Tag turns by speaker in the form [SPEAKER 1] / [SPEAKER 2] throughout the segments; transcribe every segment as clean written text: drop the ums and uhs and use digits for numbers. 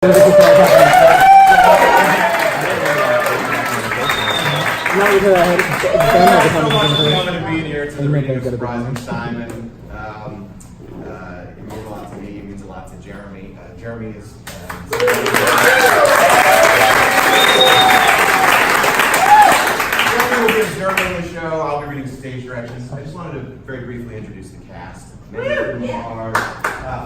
[SPEAKER 1] I'm going to be here to the reading of Surprising Simon. It means a lot to me, it means a lot to Jeremy. Jeremy is... Jeremy will be observing the show. I'll be reading stage directions. I just wanted to very briefly introduce the cast. Many of them are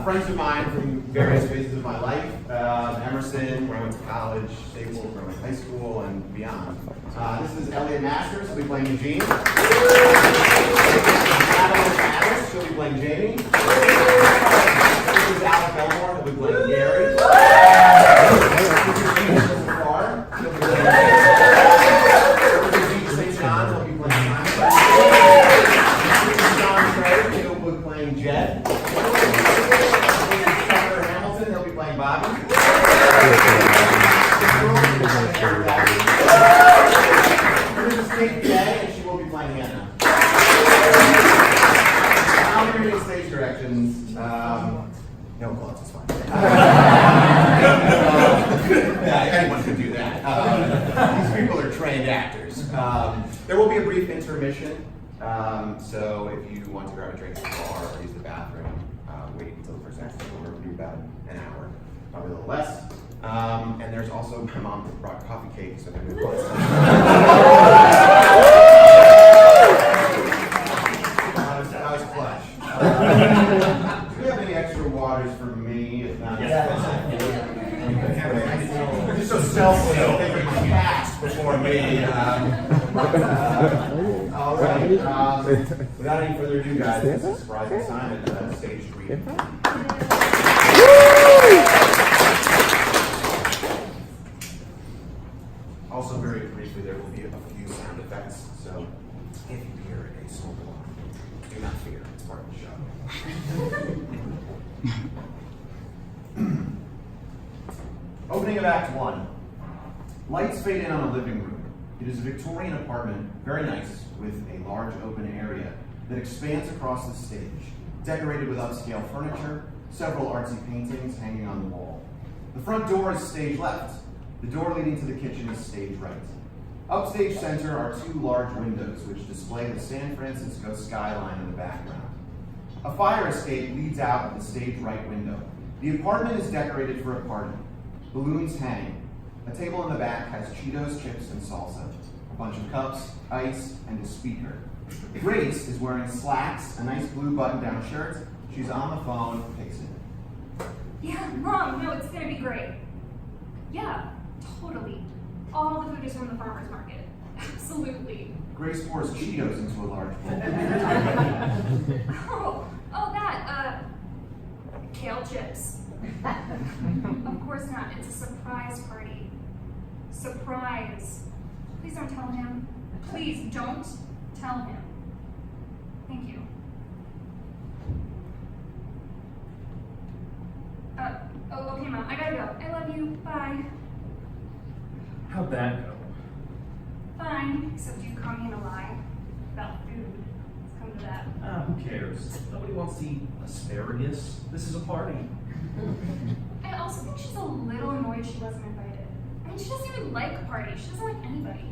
[SPEAKER 1] friends of mine from various phases of my life. Emerson, where I went to college, Staples, where I went to high school, and beyond. This is Elliot Masters, who'll be playing Eugene. Madeline Addis, she'll be playing Jamie. This is Alec Belmore, who'll be playing Gary. This is Alisha Zafar, she'll be playing Zeke St, who'll be playing Simon. He'll be playing Jed. He'll be playing Bobby. Here's the stage today, and she will be playing Hannah. I'll be reading stage directions. No quotes, it's fine. Anyone could do that. These people are trained actors. There will be a brief intermission. So if you want to grab a drink at the bar or use the bathroom, wait until the first act is over. It'll be about an hour, probably a little less. And there's also my mom brought coffee cake, so maybe we'll that was clutch. Do we have any extra waters for me? If not, we're just so selfless. I think we can cast before me. All right. Without any further ado, guys, this is Surprising Simon, stage 3. Also, very briefly, there will be a few sound effects, so if you hear a smoke alarm, do not fear, it's part of the show. Opening of Act 1. Lights fade in on a living room. It is a Victorian apartment, very nice, with a large open area that expands across the stage, decorated with upscale furniture, several artsy paintings hanging on the wall. The front door is stage left. The door leading to the kitchen is stage right. Upstage center are 2 large windows which display the San Francisco skyline in the background. A fire escape leads out of the stage right window. The apartment is decorated for a party. Balloons hang. A table in the back has Cheetos, chips, and salsa. A bunch of cups, ice, and a speaker. Grace is wearing slacks, a nice blue button-down shirt. She's on the phone, fixing it.
[SPEAKER 2] Yeah, Mom, no, it's gonna be great. Yeah, totally. All the food is from the farmer's market. Absolutely.
[SPEAKER 1] Grace pours Cheetos into a large bowl.
[SPEAKER 2] That, kale chips. Of course not, it's a surprise party. Surprise. Please don't tell him. Please don't tell him. Thank you. Okay, Mom, I gotta go. I love you. Bye.
[SPEAKER 3] How'd that go?
[SPEAKER 2] Fine, except you caught me in a lie about food. Let's come to that.
[SPEAKER 3] Who cares? Nobody wants to eat asparagus. This is a party.
[SPEAKER 2] I also think she's a little annoyed she wasn't invited. I mean, she doesn't even like parties. She doesn't like anybody.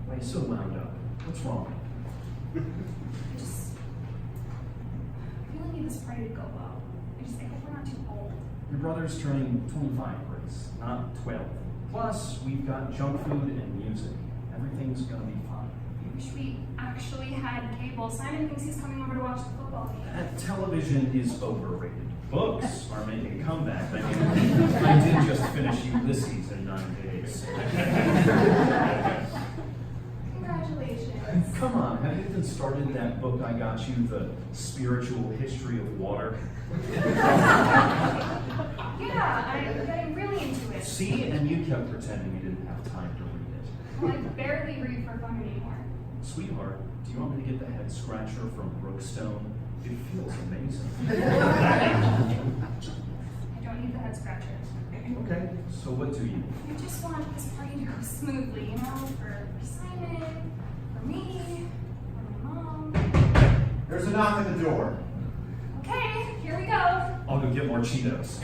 [SPEAKER 3] Why are you so wound up? What's wrong?
[SPEAKER 2] I really need this party to go well. I hope we're not too old.
[SPEAKER 3] Your brother's turning 25, Grace, not 12. Plus, we've got junk food and music. Everything's gonna be fine.
[SPEAKER 2] I wish we actually had cable. Simon thinks he's coming over to watch the football game.
[SPEAKER 3] Television is overrated. Books are making a comeback. I did just finish Ulysses in 9 days.
[SPEAKER 2] Congratulations.
[SPEAKER 3] Come on, have you even started that book I got you, The Spiritual History of Water?
[SPEAKER 2] Yeah, I'm getting really into it.
[SPEAKER 3] See, and you kept pretending you didn't have time to read it.
[SPEAKER 2] Well, I barely read for fun anymore.
[SPEAKER 3] Sweetheart, do you want me to get the head scratcher from Brookstone? It feels amazing.
[SPEAKER 2] I don't need the head scratcher.
[SPEAKER 3] Okay, so what do you?
[SPEAKER 2] I just want this party to go smoothly, you know, for Simon, for me, for my mom.
[SPEAKER 1] There's a knock at the door.
[SPEAKER 2] Okay, here we go.
[SPEAKER 3] I'll go get more Cheetos.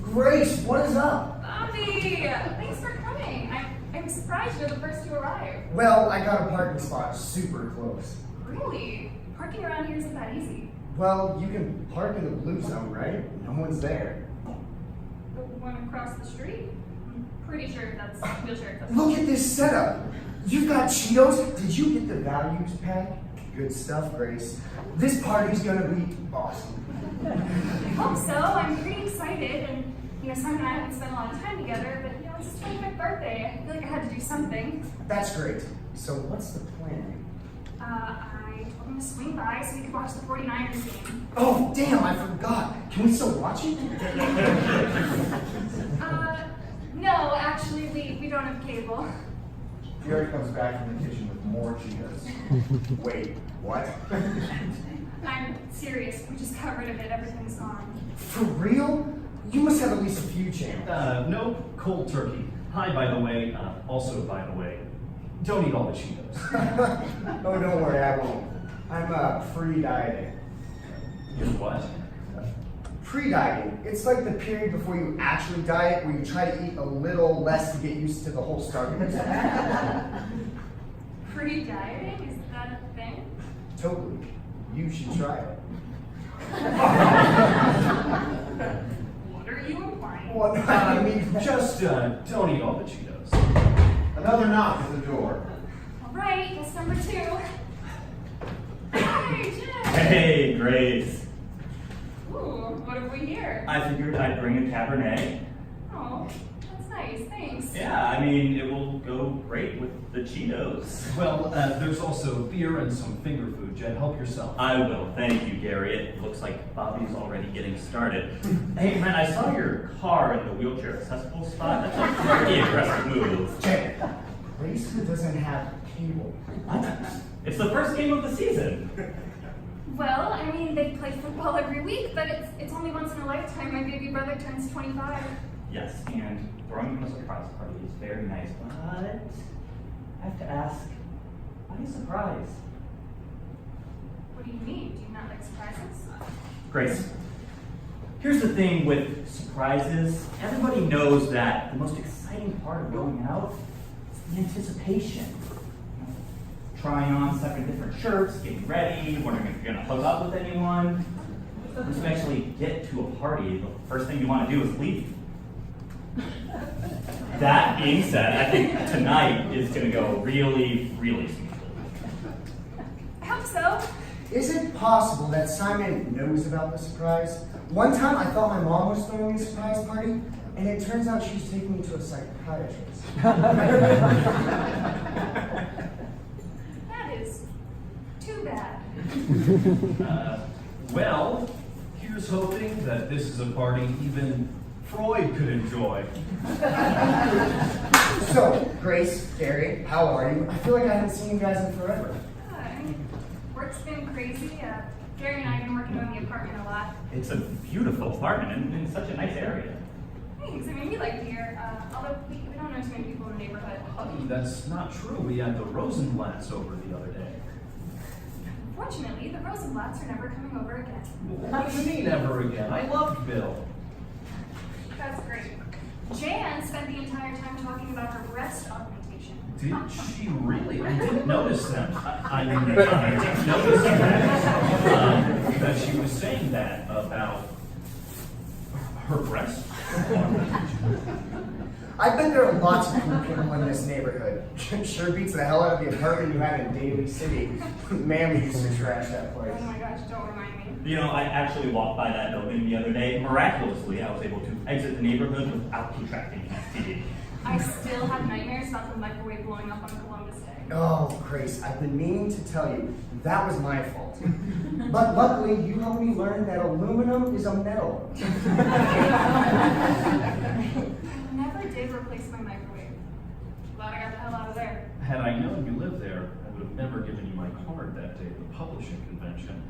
[SPEAKER 4] Grace, what is up?
[SPEAKER 2] Bobby! Thanks for coming. I'm surprised you're the first to arrive.
[SPEAKER 4] Well, I got a parking spot super close.
[SPEAKER 2] Really? Parking around here isn't that easy.
[SPEAKER 4] Well, you can park in the blue zone, right? No one's there.
[SPEAKER 2] The one across the street? I'm pretty sure that's wheelchair accessible.
[SPEAKER 4] Look at this setup. You've got Cheetos. Did you get the values pack? Good stuff, Grace. This party's gonna be awesome.
[SPEAKER 2] I hope so. I'm pretty excited, and Simon and I haven't spent a lot of time together, but it's his 25th birthday. I feel like I had to do something.
[SPEAKER 4] That's great. So what's the plan?
[SPEAKER 2] I told him to swing by so we could watch the 49ers game.
[SPEAKER 4] Oh, damn, I forgot. Can we still watch it?
[SPEAKER 2] No, actually, we don't have cable.
[SPEAKER 1] Gary comes back from the kitchen with more Cheetos.
[SPEAKER 4] Wait, what?
[SPEAKER 2] I'm serious. We just got rid of it. Everything's gone.
[SPEAKER 4] For real? You must have at least a few channels.
[SPEAKER 3] No cold turkey. Hi, by the way. Also, by the way, don't eat all the Cheetos.
[SPEAKER 4] Oh, don't worry, I won't. I'm pre-dieting.
[SPEAKER 3] You're what?
[SPEAKER 4] Pre-dieting. It's like the period before you actually diet where you try to eat a little less to get used to the whole starving.
[SPEAKER 2] Pre-dieting? Is that a thing?
[SPEAKER 4] Totally. You should try it.
[SPEAKER 2] What are you implying?
[SPEAKER 4] Well, I mean,
[SPEAKER 3] Just don't eat all the Cheetos.
[SPEAKER 1] Another knock at the door.
[SPEAKER 2] All right, that's number 2. Hey, Jen!
[SPEAKER 5] Hey, Grace.
[SPEAKER 2] Ooh, what have we here?
[SPEAKER 5] I figured I'd bring a Cabernet.
[SPEAKER 2] Oh, that's nice. Thanks.
[SPEAKER 5] Yeah, I mean, it will go great with the Cheetos.
[SPEAKER 3] Well, there's also beer and some finger food. Jen, help yourself.
[SPEAKER 5] I will. Thank you, Gary. It looks like Bobby's already getting started. Hey, man, I saw your car in the wheelchair accessible spot. That's a pretty aggressive move.
[SPEAKER 4] Jen, Grace doesn't have cable.
[SPEAKER 5] What? It's the first game of the season.
[SPEAKER 2] Well, I mean, they play football every week, but it's only once in a lifetime my baby brother turns 25.
[SPEAKER 5] Yes, and throwing him a surprise party is very nice, but I have to ask, why are you surprised?
[SPEAKER 2] What do you mean? Do you not like surprises?
[SPEAKER 5] Grace, here's the thing with surprises. Everybody knows that the most exciting part of going out is the anticipation. Trying on 7 different shirts, getting ready, wondering if you're going to hook up with anyone. Once you actually get to a party, the first thing you want to do is leave. That being said, I think tonight is going to go really, really smoothly.
[SPEAKER 2] I hope so.
[SPEAKER 4] Is it possible that Simon knows about the surprise? One time I thought my mom was throwing a surprise party, and it turns out she was taking me to a psychiatrist.
[SPEAKER 2] That is too bad.
[SPEAKER 3] Well, here's hoping that this is a party even Freud could enjoy.
[SPEAKER 4] So, Grace, Gary, how are you? I feel like I haven't seen you guys in forever.
[SPEAKER 2] I mean, work's been crazy. Gary and I have been working on the apartment a lot.
[SPEAKER 5] It's a beautiful apartment in such a nice area.
[SPEAKER 2] Thanks. I mean, we like it here. Although we don't know too many people in the neighborhood.
[SPEAKER 3] That's not true. We had the Rosenblatts over the other day.
[SPEAKER 2] Fortunately, the Rosenblatts are never coming over again.
[SPEAKER 3] What do you mean ever again? I loved Bill.
[SPEAKER 2] That's great. Jan spent the entire time talking about her breast augmentation.
[SPEAKER 3] Did she really? I didn't notice that. I didn't notice that she was saying that about her breast.
[SPEAKER 4] I bet there are lots of cool people in this neighborhood. Sure beats the hell out of the apartment you had in Daly City. Man, we used to trash that place.
[SPEAKER 2] Oh my gosh, don't remind me.
[SPEAKER 5] You know, I actually walked by that building the other day. Miraculously, I was able to exit the neighborhood without contracting STD.
[SPEAKER 2] I still have nightmares about the microwave blowing up on Columbus Day.
[SPEAKER 4] Oh, Grace, I've been meaning to tell you, that was my fault. But luckily, you helped me learn that aluminum is a metal.
[SPEAKER 2] I never did replace my microwave. Glad I got the hell out of there.
[SPEAKER 3] Had I known you lived there, I would have never given you my card that day at the publishing convention.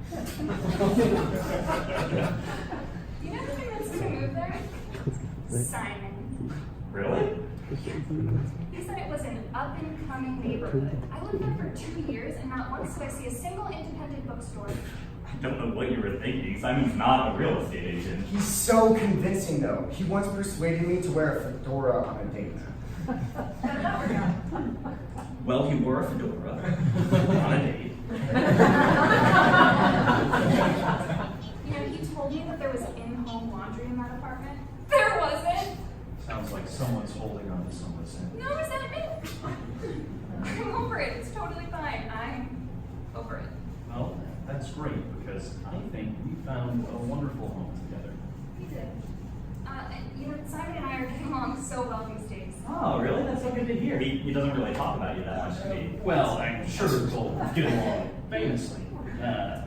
[SPEAKER 2] You know who convinced me to move there? Simon.
[SPEAKER 5] Really?
[SPEAKER 2] He said it was an up-and-coming neighborhood. I lived there for 2 years, and not once did I see a single independent bookstore.
[SPEAKER 5] I don't know what you were thinking. Simon's not a real estate agent.
[SPEAKER 4] He's so convincing, though. He once persuaded me to wear a fedora on a date.
[SPEAKER 2] How did that work out?
[SPEAKER 5] Well, he wore a fedora on a date.
[SPEAKER 2] You know, he told me that there was in-home laundry in that apartment. There wasn't!
[SPEAKER 3] Sounds like someone's holding on to someone's hand.
[SPEAKER 2] No resentment! I'm over it. It's totally fine. I'm over it.
[SPEAKER 3] Well, that's great, because I think we found a wonderful home together.
[SPEAKER 2] We did. You know, Simon and I are getting along so well these days.
[SPEAKER 5] Oh, really? That's so good to hear. He doesn't really talk about you that much to me.
[SPEAKER 3] Well, I'm sure we'll get along famously.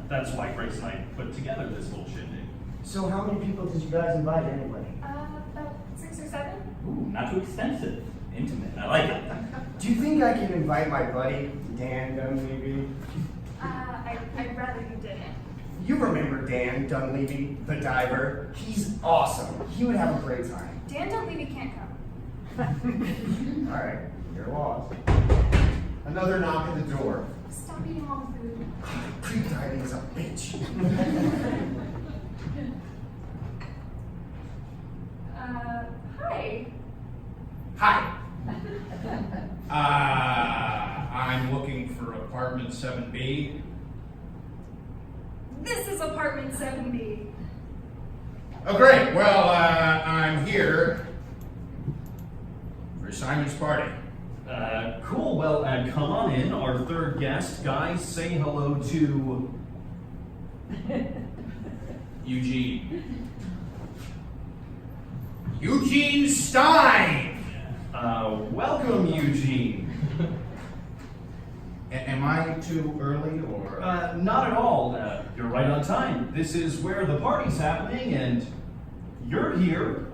[SPEAKER 3] That's why Grace and I put together this little shindig.
[SPEAKER 4] So how many people did you guys invite anyway?
[SPEAKER 2] About 6 or 7?
[SPEAKER 5] Ooh, not too extensive. Intimate. I like it.
[SPEAKER 4] Do you think I can invite my buddy, Dan Dunleavy?
[SPEAKER 2] I'd rather you didn't.
[SPEAKER 4] You remember Dan Dunleavy, the diver? He's awesome. He would have a great time.
[SPEAKER 2] Dan Dunleavy can't come.
[SPEAKER 4] All right, you're lost.
[SPEAKER 1] Another knock at the door.
[SPEAKER 2] Stop eating all the food.
[SPEAKER 4] Pre-diving is a bitch.
[SPEAKER 2] Hi.
[SPEAKER 6] Hi. I'm looking for apartment 7B.
[SPEAKER 2] This is apartment 7B.
[SPEAKER 6] Oh, great. Well, I'm here for Simon's party.
[SPEAKER 3] Cool. Well, come on in. Our third guest. Guys, say hello to
[SPEAKER 6] Eugene. Eugene Stein!
[SPEAKER 3] welcome, Eugene.
[SPEAKER 6] Am I too early, or?
[SPEAKER 3] Not at all. You're right on time. This is where the party's happening, and you're here.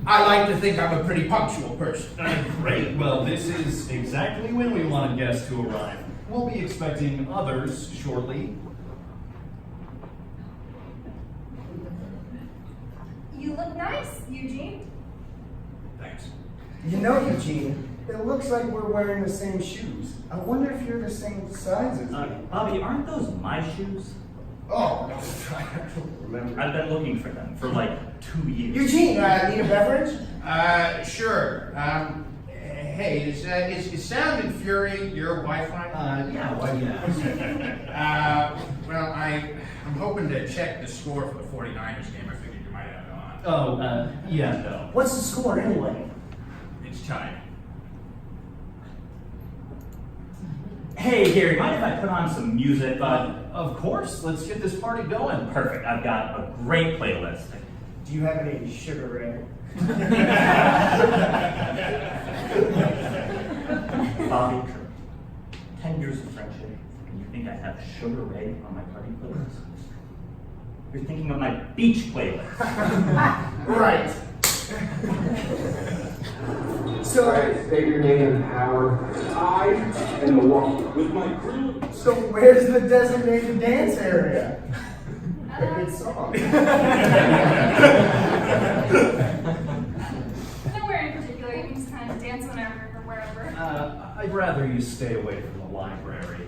[SPEAKER 6] I like to think I'm a pretty punctual person.
[SPEAKER 3] Great. Well, this is exactly when we want guests to arrive. We'll be expecting others shortly.
[SPEAKER 2] You look nice, Eugene.
[SPEAKER 6] Thanks.
[SPEAKER 4] You know, Eugene, it looks like we're wearing the same shoes. I wonder if you're the same size as me.
[SPEAKER 5] Bobby, aren't those my shoes?
[SPEAKER 4] Oh, I don't remember.
[SPEAKER 5] I've been looking for them for like 2 years.
[SPEAKER 4] Eugene, need a beverage?
[SPEAKER 6] Sure. Hey, is Sound and Fury your Wi-Fi?
[SPEAKER 3] Yeah.
[SPEAKER 6] Well, I'm hoping to check the score for the 49ers game. I figured you might have it on.
[SPEAKER 3] Oh, yeah, no.
[SPEAKER 4] What's the score anyway?
[SPEAKER 6] It's tied.
[SPEAKER 5] Hey, Gary, mind if I put on some music?
[SPEAKER 3] Of course. Let's get this party going.
[SPEAKER 5] Perfect. I've got a great playlist.
[SPEAKER 4] Do you have any Sugar Ray?
[SPEAKER 5] Bobby, 10 years of friendship, and you think I have Sugar Ray on my party playlist? You're thinking of my beach playlist.
[SPEAKER 4] Right. So,
[SPEAKER 7] State your name and power. I am Milwaukee with my crew.
[SPEAKER 4] so where's the designated dance area? Good song.
[SPEAKER 2] Nowhere in particular. You can just kind of dance whenever or wherever.
[SPEAKER 3] I'd rather you stay away from the library.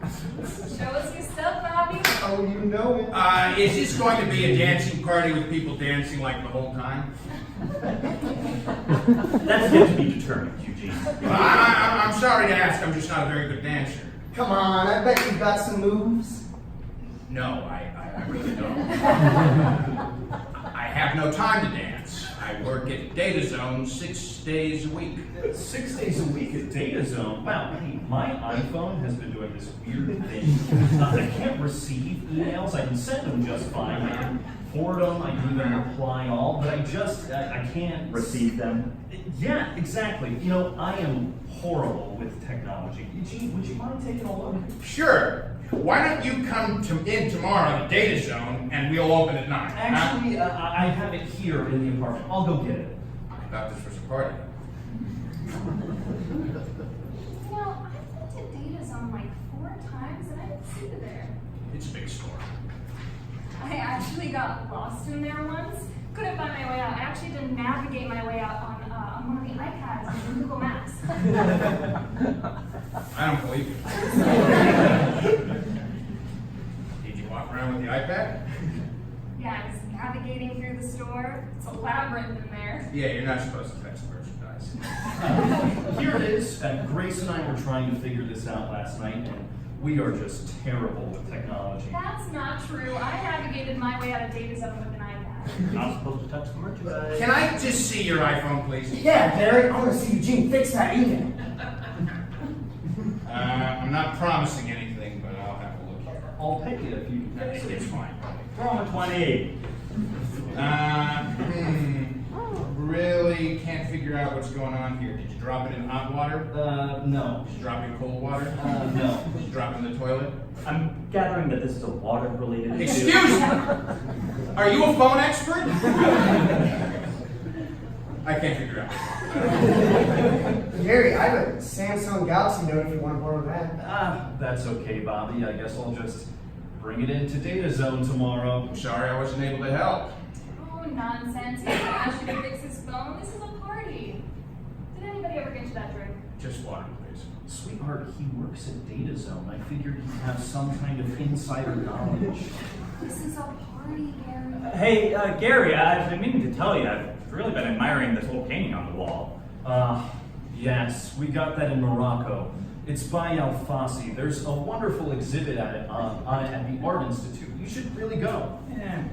[SPEAKER 2] Show us your stuff, Bobby.
[SPEAKER 4] Oh, you know it.
[SPEAKER 6] Is this going to be a dancing party with people dancing like the whole time?
[SPEAKER 5] That's yet to be determined, Eugene.
[SPEAKER 6] I'm sorry to ask. I'm just not a very good dancer.
[SPEAKER 4] Come on, I bet you've got some moves.
[SPEAKER 6] No, I really don't. I have no time to dance. I work at Data Zone 6 days a week.
[SPEAKER 3] 6 days a week at Data Zone. Wow, hey, my iPhone has been doing this weird thing. I can't receive emails. I can send them just fine. I can forward them. I can even reply all, but I can't
[SPEAKER 5] Receive them.
[SPEAKER 3] Yeah, exactly. You know, I am horrible with technology. Eugene, would you mind taking a look?
[SPEAKER 6] Sure. Why don't you come in tomorrow to Data Zone and we'll open at 9?
[SPEAKER 3] Actually, I have it here in the apartment. I'll go get it.
[SPEAKER 6] I thought this was a party.
[SPEAKER 2] You know, I've been to Data Zone like 4 times and I didn't see you there.
[SPEAKER 6] It's a big store.
[SPEAKER 2] I actually got lost in there once. Couldn't find my way out. I actually had to navigate my way out on on one of the iPads in Google Maps.
[SPEAKER 6] I don't believe you. Did you walk around with the iPad?
[SPEAKER 2] Yeah, I was navigating through the store. It's a labyrinth in there.
[SPEAKER 6] Yeah, you're not supposed to touch the merchandise.
[SPEAKER 3] Here it is. Grace and I were trying to figure this out last night, and we are just terrible with technology.
[SPEAKER 2] That's not true. I navigated my way out of Data Zone with an iPad.
[SPEAKER 5] You're not supposed to touch the merchandise.
[SPEAKER 6] Can I just see your iPhone, please?
[SPEAKER 4] Yeah, Gary, I want to see Eugene fix that email.
[SPEAKER 6] I'm not promising anything, but I'll have a look here.
[SPEAKER 3] I'll pay you if you
[SPEAKER 6] I think it's fine.
[SPEAKER 5] Throw him a 20.
[SPEAKER 6] Really can't figure out what's going on here. Did you drop it in hot water?
[SPEAKER 3] No.
[SPEAKER 6] Did you drop it in cold water?
[SPEAKER 3] No.
[SPEAKER 6] Did you drop it in the toilet?
[SPEAKER 5] I'm gathering that this is a water-related issue.
[SPEAKER 6] Excuse me! Are you a phone expert? I can't figure it out.
[SPEAKER 4] Gary, I have a Samsung Galaxy Note if you want to borrow that.
[SPEAKER 3] That's okay, Bobby. I guess I'll just bring it into Data Zone tomorrow.
[SPEAKER 6] I'm sorry I wasn't able to help.
[SPEAKER 2] Oh, nonsense. He asked you to fix his phone. This is a party. Did anybody ever get you that drink?
[SPEAKER 6] Just water, please.
[SPEAKER 3] Sweetheart, he works at Data Zone. I figured he'd have some kind of insider knowledge.
[SPEAKER 2] This is a party, Gary.
[SPEAKER 5] Hey, Gary, I've been meaning to tell you, I've really been admiring this little painting on the wall.
[SPEAKER 3] Yes, we got that in Morocco. It's by Alfasi. There's a wonderful exhibit at it at the Art Institute. You should really go.
[SPEAKER 5] Yeah.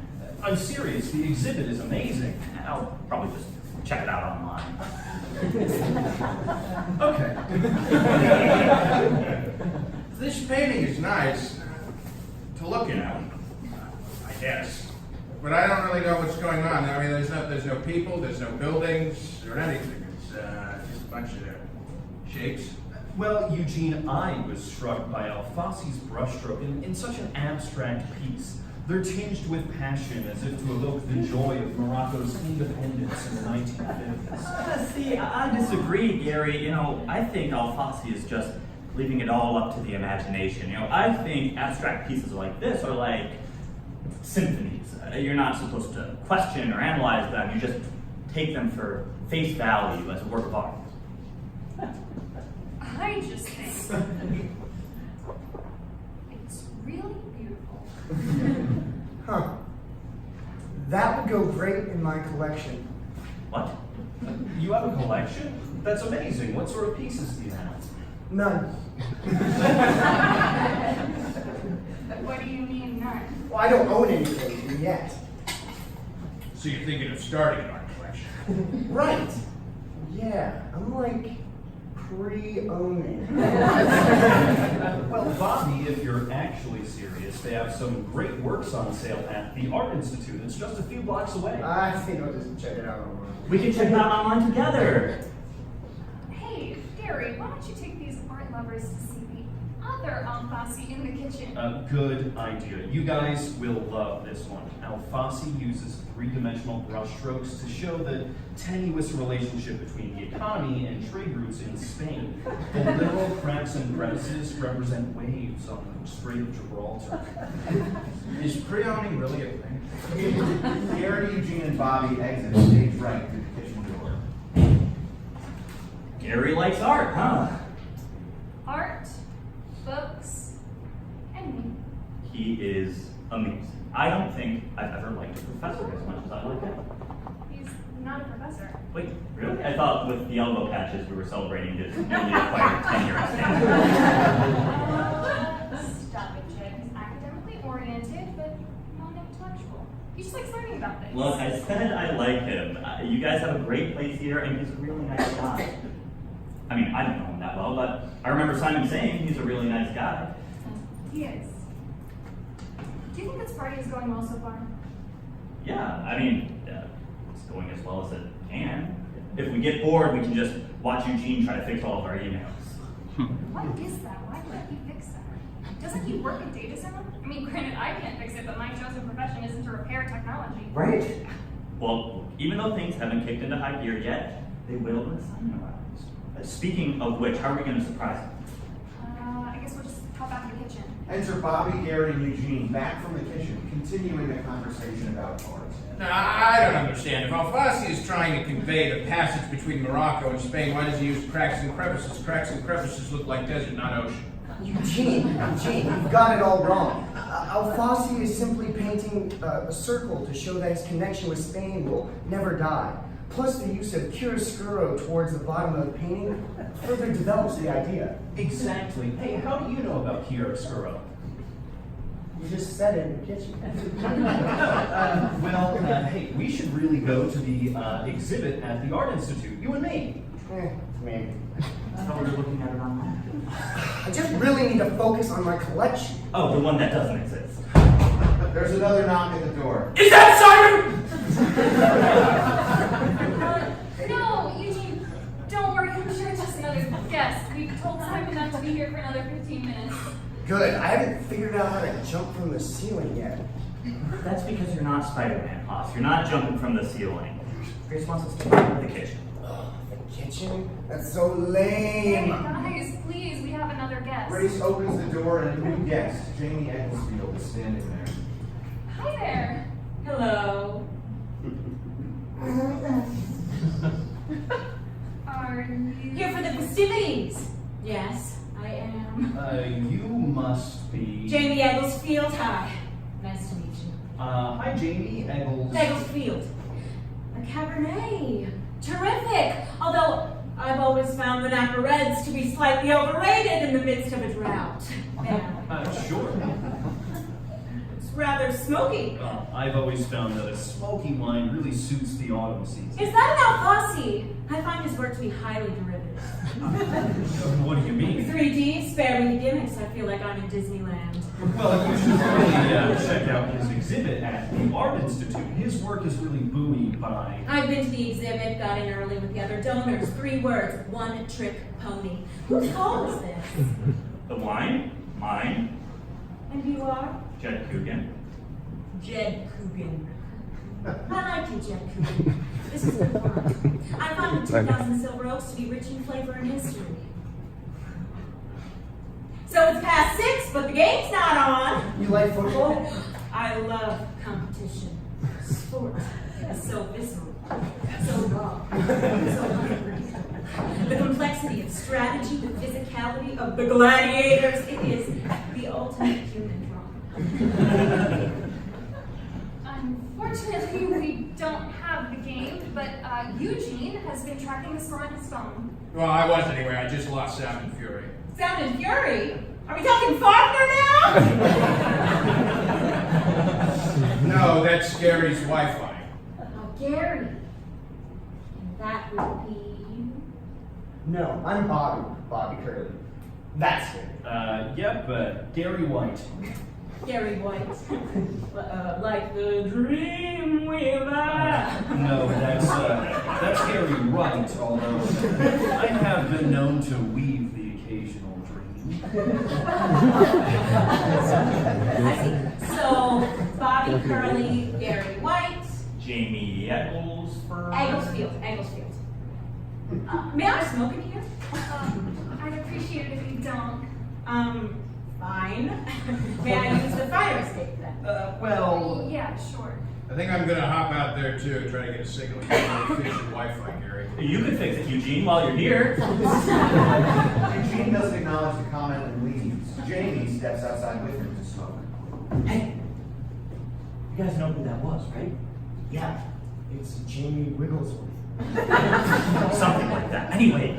[SPEAKER 3] I'm serious. The exhibit is amazing.
[SPEAKER 5] I'll probably just check it out online.
[SPEAKER 3] Okay.
[SPEAKER 6] This painting is nice to look at, I guess. But I don't really know what's going on. I mean, there's no people, there's no buildings or anything. It's just a bunch of shapes.
[SPEAKER 3] Well, Eugene, I was struck by Alfasi's brushstroke in such an abstract piece. They're tinged with passion as if to evoke the joy of Morocco's independence in the 1950s.
[SPEAKER 5] See, I disagree, Gary. You know, I think Alfasi is just leaving it all up to the imagination. You know, I think abstract pieces like this are like symphonies. You're not supposed to question or analyze them. You just take them for face value as a work of art.
[SPEAKER 2] I just think it's really beautiful.
[SPEAKER 4] Huh. That would go great in my collection.
[SPEAKER 5] What?
[SPEAKER 3] You have a collection? That's amazing. What sort of pieces do you have?
[SPEAKER 4] None.
[SPEAKER 2] What do you mean, none?
[SPEAKER 4] Well, I don't own anything yet.
[SPEAKER 6] So you're thinking of starting an art collection?
[SPEAKER 4] Right. Yeah, I'm like pre-owning.
[SPEAKER 3] Well, Bobby, if you're actually serious, they have some great works on sale at the Art Institute. It's just a few blocks away.
[SPEAKER 4] I think I'll just check it out online.
[SPEAKER 5] We can check it out online together.
[SPEAKER 2] Hey, Gary, why don't you take these art lovers to see the other Alfasi in the kitchen?
[SPEAKER 3] Good idea. You guys will love this one. Alfasi uses three-dimensional brushstrokes to show the tenuous relationship between the economy and trade routes in Spain. The literal cracks and crevices represent waves on the Strait of Gibraltar.
[SPEAKER 6] Is pre-owning really a thing?
[SPEAKER 1] Gary, Eugene, and Bobby exit stage right through the kitchen door.
[SPEAKER 5] Gary likes art, huh?
[SPEAKER 2] Art, books, and me.
[SPEAKER 5] He is amazing. I don't think I've ever liked a professor as much as I like him.
[SPEAKER 2] He's not a professor.
[SPEAKER 5] Wait, really? I thought with the elbow patches we were celebrating his newly acquired tenure at Stanford.
[SPEAKER 2] Stop it, Jed. He's academically oriented, but non-intellectual. He just likes learning about things.
[SPEAKER 5] Look, I said I like him. You guys have a great place here, and he's a really nice guy. I mean, I don't know him that well, but I remember Simon saying he's a really nice guy.
[SPEAKER 2] He is. Do you think this party is going well so far?
[SPEAKER 5] Yeah, I mean, it's going as well as it can. If we get bored, we can just watch Eugene try to fix all of our emails.
[SPEAKER 2] What is that? Why can't he fix that? Doesn't he work at Data Zone? I mean, granted, I can't fix it, but my chosen profession isn't to repair technology.
[SPEAKER 5] Right. Well, even though things haven't kicked into high gear yet, they will when the sun arrives. Speaking of which, how are we going to surprise him?
[SPEAKER 2] I guess we'll just hop out of the kitchen.
[SPEAKER 1] Enter Bobby, Gary, and Eugene back from the kitchen, continuing the conversation about farce.
[SPEAKER 6] Now, I don't understand. If Alfasi is trying to convey the passage between Morocco and Spain, why does he use cracks and crevices? Cracks and crevices look like desert, not ocean.
[SPEAKER 4] Eugene, you've got it all wrong. Alfasi is simply painting a circle to show that his connection with Spain will never die. Plus, the use of chiaroscuro towards the bottom of the painting further develops the idea.
[SPEAKER 3] Exactly. Hey, how do you know about chiaroscuro?
[SPEAKER 4] You just said it in the kitchen.
[SPEAKER 3] Hey, we should really go to the exhibit at the Art Institute, you and me.
[SPEAKER 4] Maybe.
[SPEAKER 5] I thought we were looking at it online.
[SPEAKER 4] I just really need to focus on my collection.
[SPEAKER 5] Oh, the one that doesn't exist.
[SPEAKER 1] There's another knock at the door.
[SPEAKER 5] Is that Simon?
[SPEAKER 2] No, Eugene, don't worry. I'm sure it's just another guest. We told Simon not to be here for another 15 minutes.
[SPEAKER 4] Good. I haven't figured out how to jump from the ceiling yet.
[SPEAKER 5] That's because you're not Spider-Man, Hoss. You're not jumping from the ceiling. Grace wants us to go to the kitchen.
[SPEAKER 4] The kitchen? That's so
[SPEAKER 2] Hey,
[SPEAKER 4] lame.
[SPEAKER 2] guys, please, we have another guest.
[SPEAKER 1] Grace opens the door and a new guest, Jamie Ecclesfield, is standing there.
[SPEAKER 2] Hi there.
[SPEAKER 8] Hello.
[SPEAKER 2] Are you
[SPEAKER 8] Here for the festivities? Yes, I am.
[SPEAKER 3] You must be...
[SPEAKER 8] Jamie Egglesfield, hi. Nice to meet you.
[SPEAKER 3] Hi, Jamie Eggles.
[SPEAKER 8] Egglesfield. A Cabernet. Terrific! Although I've always found the Napa Reds to be slightly overrated in the midst of a drought. Now,
[SPEAKER 3] Sure.
[SPEAKER 8] it's rather smoky.
[SPEAKER 3] I've always found that a smoky wine really suits the autumn season.
[SPEAKER 8] Is that an Alfasi? I find his work to be highly derivative.
[SPEAKER 3] What do you mean?
[SPEAKER 8] 3D, spare me the gimmicks. I feel like I'm in Disneyland.
[SPEAKER 3] Well, you should really check out his exhibit at the Art Institute. His work is really buoyed by...
[SPEAKER 8] I've been to the exhibit, got in early with the other donors. 3 words, one trick pony. Whose fault is this?
[SPEAKER 5] The wine? Mine?
[SPEAKER 8] And you are?
[SPEAKER 5] Jed Coogan.
[SPEAKER 8] Jed Coogan. I like you, Jed Coogan. This is good fun. I find the 2000 Silver Oaks to be rich in flavor and history. So it's past 6, but the game's not on.
[SPEAKER 4] You like football?
[SPEAKER 8] I love competition. Sport is so visceral, so raw, so unpredictable. The complexity of strategy, the physicality of the gladiators, it is the ultimate human drama.
[SPEAKER 2] Unfortunately, we don't have the game, but Eugene has been tracking the score on his phone.
[SPEAKER 6] Well, I was anyway. I just lost Sound and Fury.
[SPEAKER 8] Sound and Fury? Are we talking Faulkner now?
[SPEAKER 6] No, that's Gary's Wi-Fi.
[SPEAKER 8] Oh, Gary. And that would be you?
[SPEAKER 4] No, I'm Bobby Curley. That's it.
[SPEAKER 3] Yep, Gary White.
[SPEAKER 8] Gary White. Like the dream weaver.
[SPEAKER 3] No, that's Gary Wright, although I have been known to weave the occasional dream.
[SPEAKER 8] I see. So, Bobby Curley, Gary White,
[SPEAKER 5] Jamie Egglesfield.
[SPEAKER 8] Egglesfield. May I smoke in here?
[SPEAKER 2] I'd appreciate it if you don't.
[SPEAKER 8] Fine. May I use the fire escape then?
[SPEAKER 3] Well,
[SPEAKER 2] Yeah, sure.
[SPEAKER 6] I think I'm gonna hop out there too and try to get a signal. You can fix your Wi-Fi, Gary.
[SPEAKER 5] You can fix it, Eugene, while you're here.
[SPEAKER 1] Eugene doesn't acknowledge the comment and leaves. Jamie steps outside with him to smoke.
[SPEAKER 5] Hey, you guys know who that was, right?
[SPEAKER 4] Yeah, it's Jamie Wigglesworth.
[SPEAKER 5] Something like that. Anyway,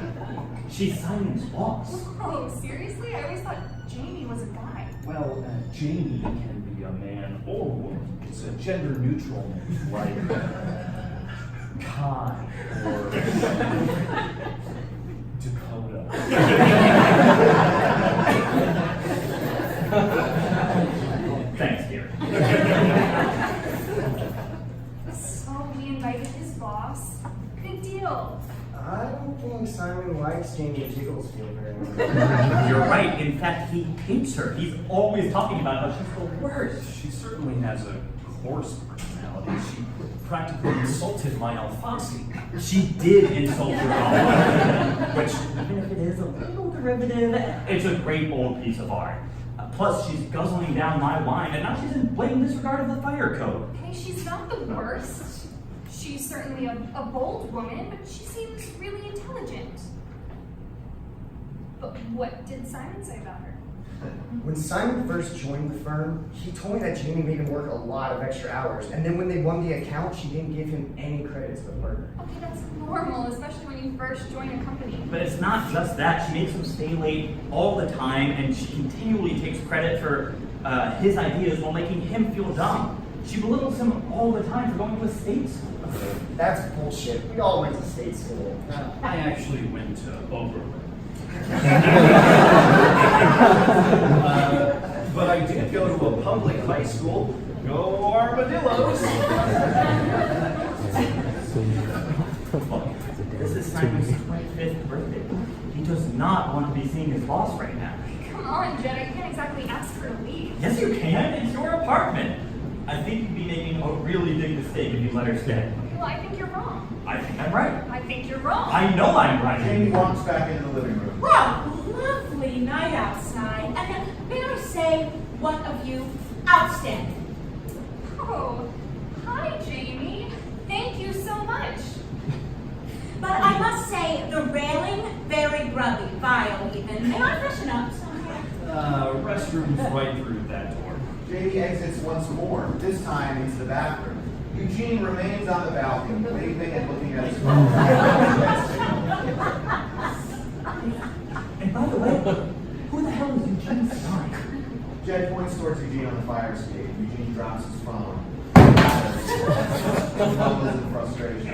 [SPEAKER 5] she's Simon's boss.
[SPEAKER 2] Oh, seriously? I always thought Jamie was a guy.
[SPEAKER 3] well, Jamie can be a man or woman. It's a gender neutral name, like Kai or Dakota.
[SPEAKER 5] Thanks, Gary.
[SPEAKER 2] So we invited his boss. Big deal.
[SPEAKER 4] I don't think Simon likes Jamie Wigglesfield very much.
[SPEAKER 5] You're right. In fact, he hates her. He's always talking about how she's the worst.
[SPEAKER 3] She certainly has a coarse personality. She practically insulted my Alfasi.
[SPEAKER 5] She did insult her mom, which, even if it is a little derivative, it's a great old piece of art. Plus, she's guzzling down my wine, and now she's in blatant disregard of the fire code.
[SPEAKER 2] Okay, she's not the worst. She's certainly a bold woman, but she seems really intelligent. But what did Simon say about her?
[SPEAKER 4] When Simon first joined the firm, he told me that Jamie made him work a lot of extra hours, and then when they won the account, she didn't give him any credit to the partner.
[SPEAKER 2] Okay, that's normal, especially when you first join a company.
[SPEAKER 5] But it's not just that. She makes him stay late all the time, and she continually takes credit for his ideas while making him feel dumb. She belittles him all the time for going to a state school.
[SPEAKER 4] That's bullshit. We all went to state school.
[SPEAKER 3] I actually went to Oberlin. But I did go to a public high school. Go Armadillos!
[SPEAKER 5] Look, this is Simon's 25th birthday. He does not want to be seeing his boss right now.
[SPEAKER 2] Come on, Jed, I can't exactly ask her to leave.
[SPEAKER 5] Yes, you can. It's your apartment. I think you'd be making a really big mistake if you let her stay.
[SPEAKER 2] Well, I think you're wrong.
[SPEAKER 5] I think I'm right.
[SPEAKER 2] I think you're wrong.
[SPEAKER 5] I know I'm right.
[SPEAKER 1] Jamie walks back into the living room.
[SPEAKER 8] Well, lovely night outside. And may I say, one of you outstanding.
[SPEAKER 2] Oh, hi, Jamie. Thank you so much.
[SPEAKER 8] But I must say, the railing, very grubby, vile even. May I freshen up somewhere?
[SPEAKER 3] Restroom's right through that door.
[SPEAKER 1] Jamie exits once more, this time into the bathroom. Eugene remains on the balcony, waving and looking at his phone.
[SPEAKER 5] And by the way, who the hell is Eugene's son?
[SPEAKER 1] Jed points towards Eugene on the fire escape. Eugene drops his phone. Mumbles in frustration.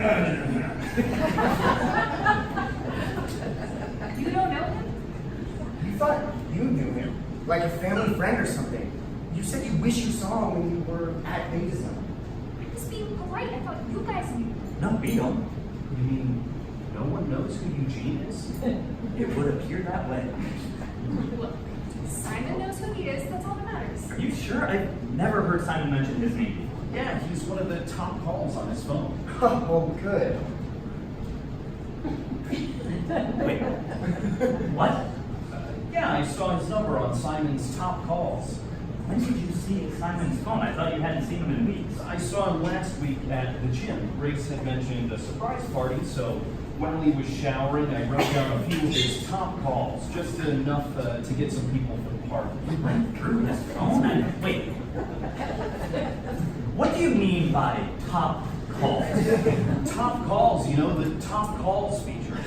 [SPEAKER 2] You don't know him?
[SPEAKER 4] You thought you knew him, like a family friend or something. You said you wish you saw him when you were at Beta Zone.
[SPEAKER 2] I was being polite. I thought you guys knew.
[SPEAKER 5] No, we don't.
[SPEAKER 3] You mean no one knows who Eugene is?
[SPEAKER 5] It would appear that way.
[SPEAKER 2] Look, Simon knows who he is. That's all that matters.
[SPEAKER 5] Are you sure? I've never heard Simon mention his name before.
[SPEAKER 3] Yeah, he's one of the top calls on his phone.
[SPEAKER 4] Oh, good.
[SPEAKER 5] Wait. What?
[SPEAKER 3] Yeah, I saw his number on Simon's top calls.
[SPEAKER 5] When did you see Simon's phone? I thought you hadn't seen him in weeks.
[SPEAKER 3] I saw him last week at the gym. Grace had mentioned a surprise party, so while he was showering, I wrote down a few of his top calls, just enough to get some people for the party.
[SPEAKER 5] You went through his phone? Wait. What do you mean by top calls?
[SPEAKER 3] Top calls, you know, the top calls feature.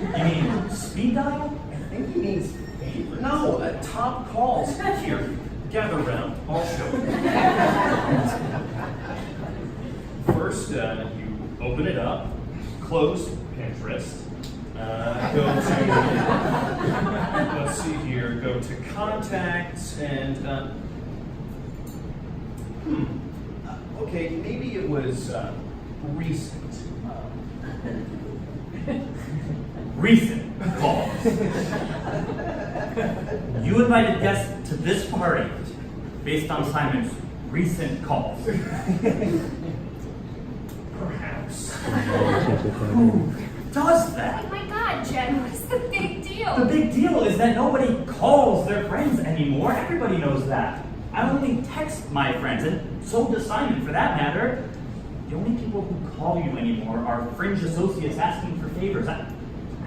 [SPEAKER 5] You mean speed dial?
[SPEAKER 4] I think he means favorite.
[SPEAKER 3] No, top calls. Here, gather round. I'll show you. First, you open it up, close Pinterest, go to, let's see here, go to contacts and, okay, maybe it was recent.
[SPEAKER 5] Recent calls. You invited guests to this party based on Simon's recent calls.
[SPEAKER 3] Perhaps.
[SPEAKER 5] Who does
[SPEAKER 2] Oh
[SPEAKER 5] that?
[SPEAKER 2] my God, Jed, what's the big deal?
[SPEAKER 5] The big deal is that nobody calls their friends anymore. Everybody knows that. I only text my friends, and so does Simon for that matter. The only people who call you anymore are fringe associates asking for favors.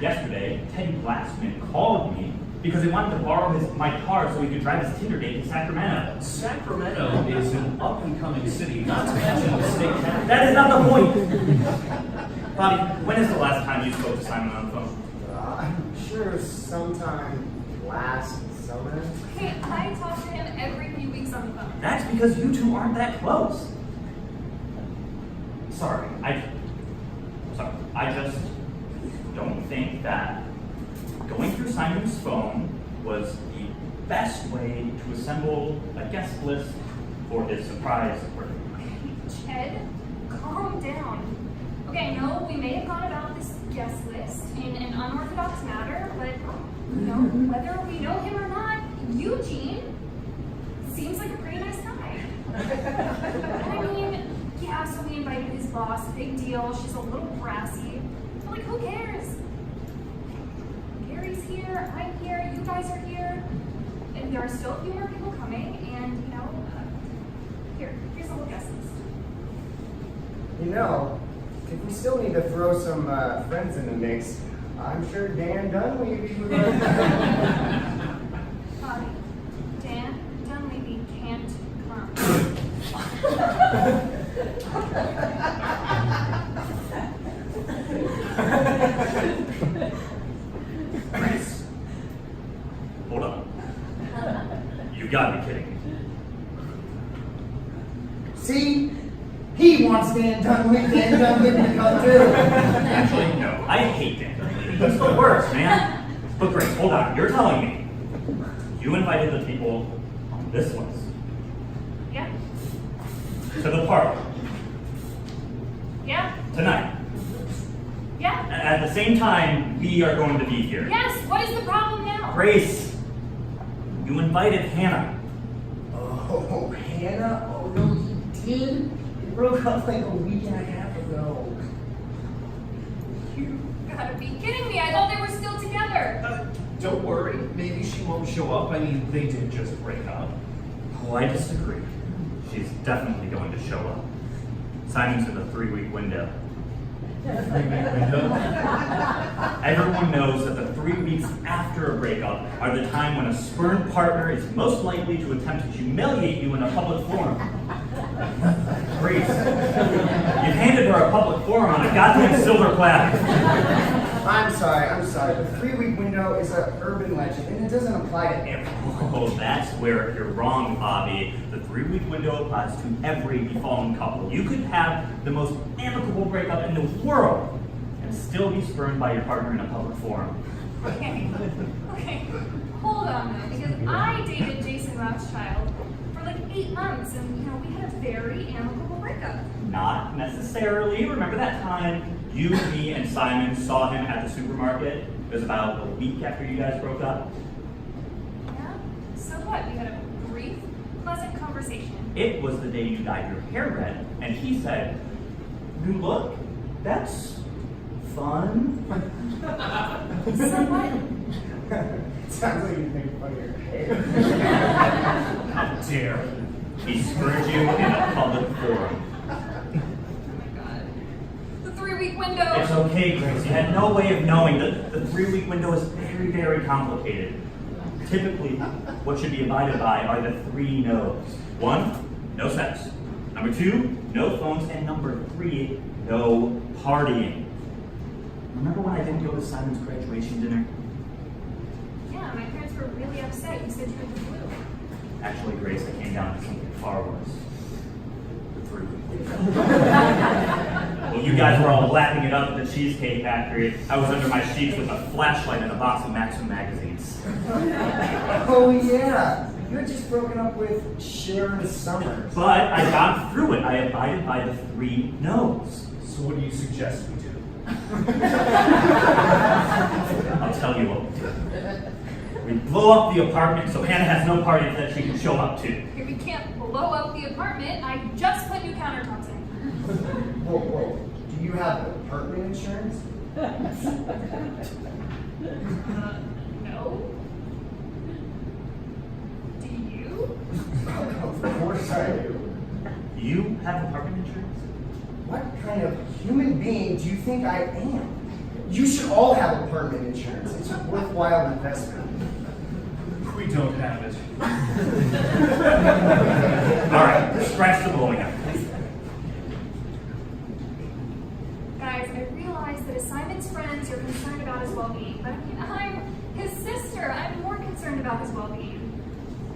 [SPEAKER 5] Yesterday, Teddy Glassman called me because he wanted to borrow my car so he could drive his Tinder date to Sacramento.
[SPEAKER 3] Sacramento is an up-and-coming city, not to mention the state capital.
[SPEAKER 5] That is not the point. Bobby, when is the last time you spoke to Simon on the phone?
[SPEAKER 4] I'm sure sometime last summer.
[SPEAKER 2] Hey, I talk to him every few weeks on the phone.
[SPEAKER 5] That's because you two aren't that close. Sorry, I just don't think that going through Simon's phone was the best way to assemble a guest list for his surprise birthday.
[SPEAKER 2] Jed, calm down. Okay, no, we may have gone about this guest list in an unorthodox manner, but whether we know him or not, Eugene seems like a pretty nice guy. I mean, yeah, so we invited his boss, big deal. She's a little brassy, but like, who cares? Gary's here, I'm here, you guys are here, and there are still a few more people coming, and, here's the whole guest list.
[SPEAKER 4] If we still need to throw some friends in the mix, I'm sure Dan Dunleavy would like
[SPEAKER 2] Dan Dunleavy can't come.
[SPEAKER 3] Grace, hold on. You gotta be kidding me.
[SPEAKER 4] See? He wants Dan Dunleavy to come too.
[SPEAKER 3] Actually, no. I hate Dan Dunleavy. He's the worst, man. But Grace, hold on. You're telling me you invited the people on this list
[SPEAKER 2] Yeah?
[SPEAKER 3] to the party
[SPEAKER 2] Yeah?
[SPEAKER 3] tonight.
[SPEAKER 2] Yeah?
[SPEAKER 3] At the same time, we are going to be here.
[SPEAKER 2] Yes, what is the problem now?
[SPEAKER 3] Grace, you invited Hannah.
[SPEAKER 4] Oh, Hannah? Oh, no, he did? We broke up like a week and a half ago.
[SPEAKER 2] You gotta be kidding me. I thought they were still together.
[SPEAKER 9] Don't worry, maybe she won't show up. I mean, they did just break up.
[SPEAKER 3] Oh, I disagree. She's definitely going to show up. Simon's in the 3-week window.
[SPEAKER 9] 3-week window?
[SPEAKER 3] Everyone knows that the 3 weeks after a breakup are the time when a spurned partner is most likely to attempt to humiliate you in a public forum. Grace, you've handed her a public forum on a goddamn silver platter.
[SPEAKER 4] I'm sorry. The 3-week window is an urban legend, and it doesn't apply to everyone.
[SPEAKER 3] Oh, that's where you're wrong, Bobby. The 3-week window applies to every befallen couple. You could have the most amicable breakup in the world and still be spurned by your partner in a public forum.
[SPEAKER 2] Okay, hold on though, because I dated Jason Rothschild for like 8 months, and we had a very amicable breakup.
[SPEAKER 3] Not necessarily. Remember that time you, me, and Simon saw him at the supermarket? It was about a week after you guys broke up.
[SPEAKER 2] Yeah? So what? We had a brief, pleasant conversation.
[SPEAKER 3] It was the day you dyed your hair red, and he said, "New look? That's fun."
[SPEAKER 2] So what?
[SPEAKER 4] Sounds like you make fun of your hair.
[SPEAKER 3] How dare he spurned you in a public forum.
[SPEAKER 2] Oh my god. The 3-week window.
[SPEAKER 3] It's okay, Grace. You had no way of knowing that the 3-week window is very, very complicated. Typically, what should be abided by are the 3 no's. 1, no sex. Number 2, no phones. And number 3, no partying. Remember when I didn't go to Simon's graduation dinner?
[SPEAKER 2] Yeah, my parents were really upset. You said you had the flu.
[SPEAKER 3] Actually, Grace, I came down to something far worse. The 3-week window. Well, you guys were all lapping it up at the Cheesecake Factory. I was under my sheets with a flashlight and a box of Maxim magazines.
[SPEAKER 4] Oh, yeah. You had just broken up with Sharon Summers.
[SPEAKER 3] But I got through it. I abided by the 3 no's.
[SPEAKER 9] So what do you suggest we do?
[SPEAKER 3] I'll tell you what we do. We blow up the apartment so Hannah has no party that she can show up to.
[SPEAKER 2] If we can't blow up the apartment, I just put new countertops in.
[SPEAKER 4] Whoa. Do you have apartment insurance?
[SPEAKER 2] No. Do you?
[SPEAKER 4] Of course I do.
[SPEAKER 3] You have apartment insurance?
[SPEAKER 4] What kind of human being do you think I am? You should all have apartment insurance. It's a worthwhile investment.
[SPEAKER 9] We don't have it.
[SPEAKER 3] All right, scratch the blowing up.
[SPEAKER 2] Guys, I realize that as Simon's friends, you're concerned about his well-being, but I'm his sister. I'm more concerned about his well-being.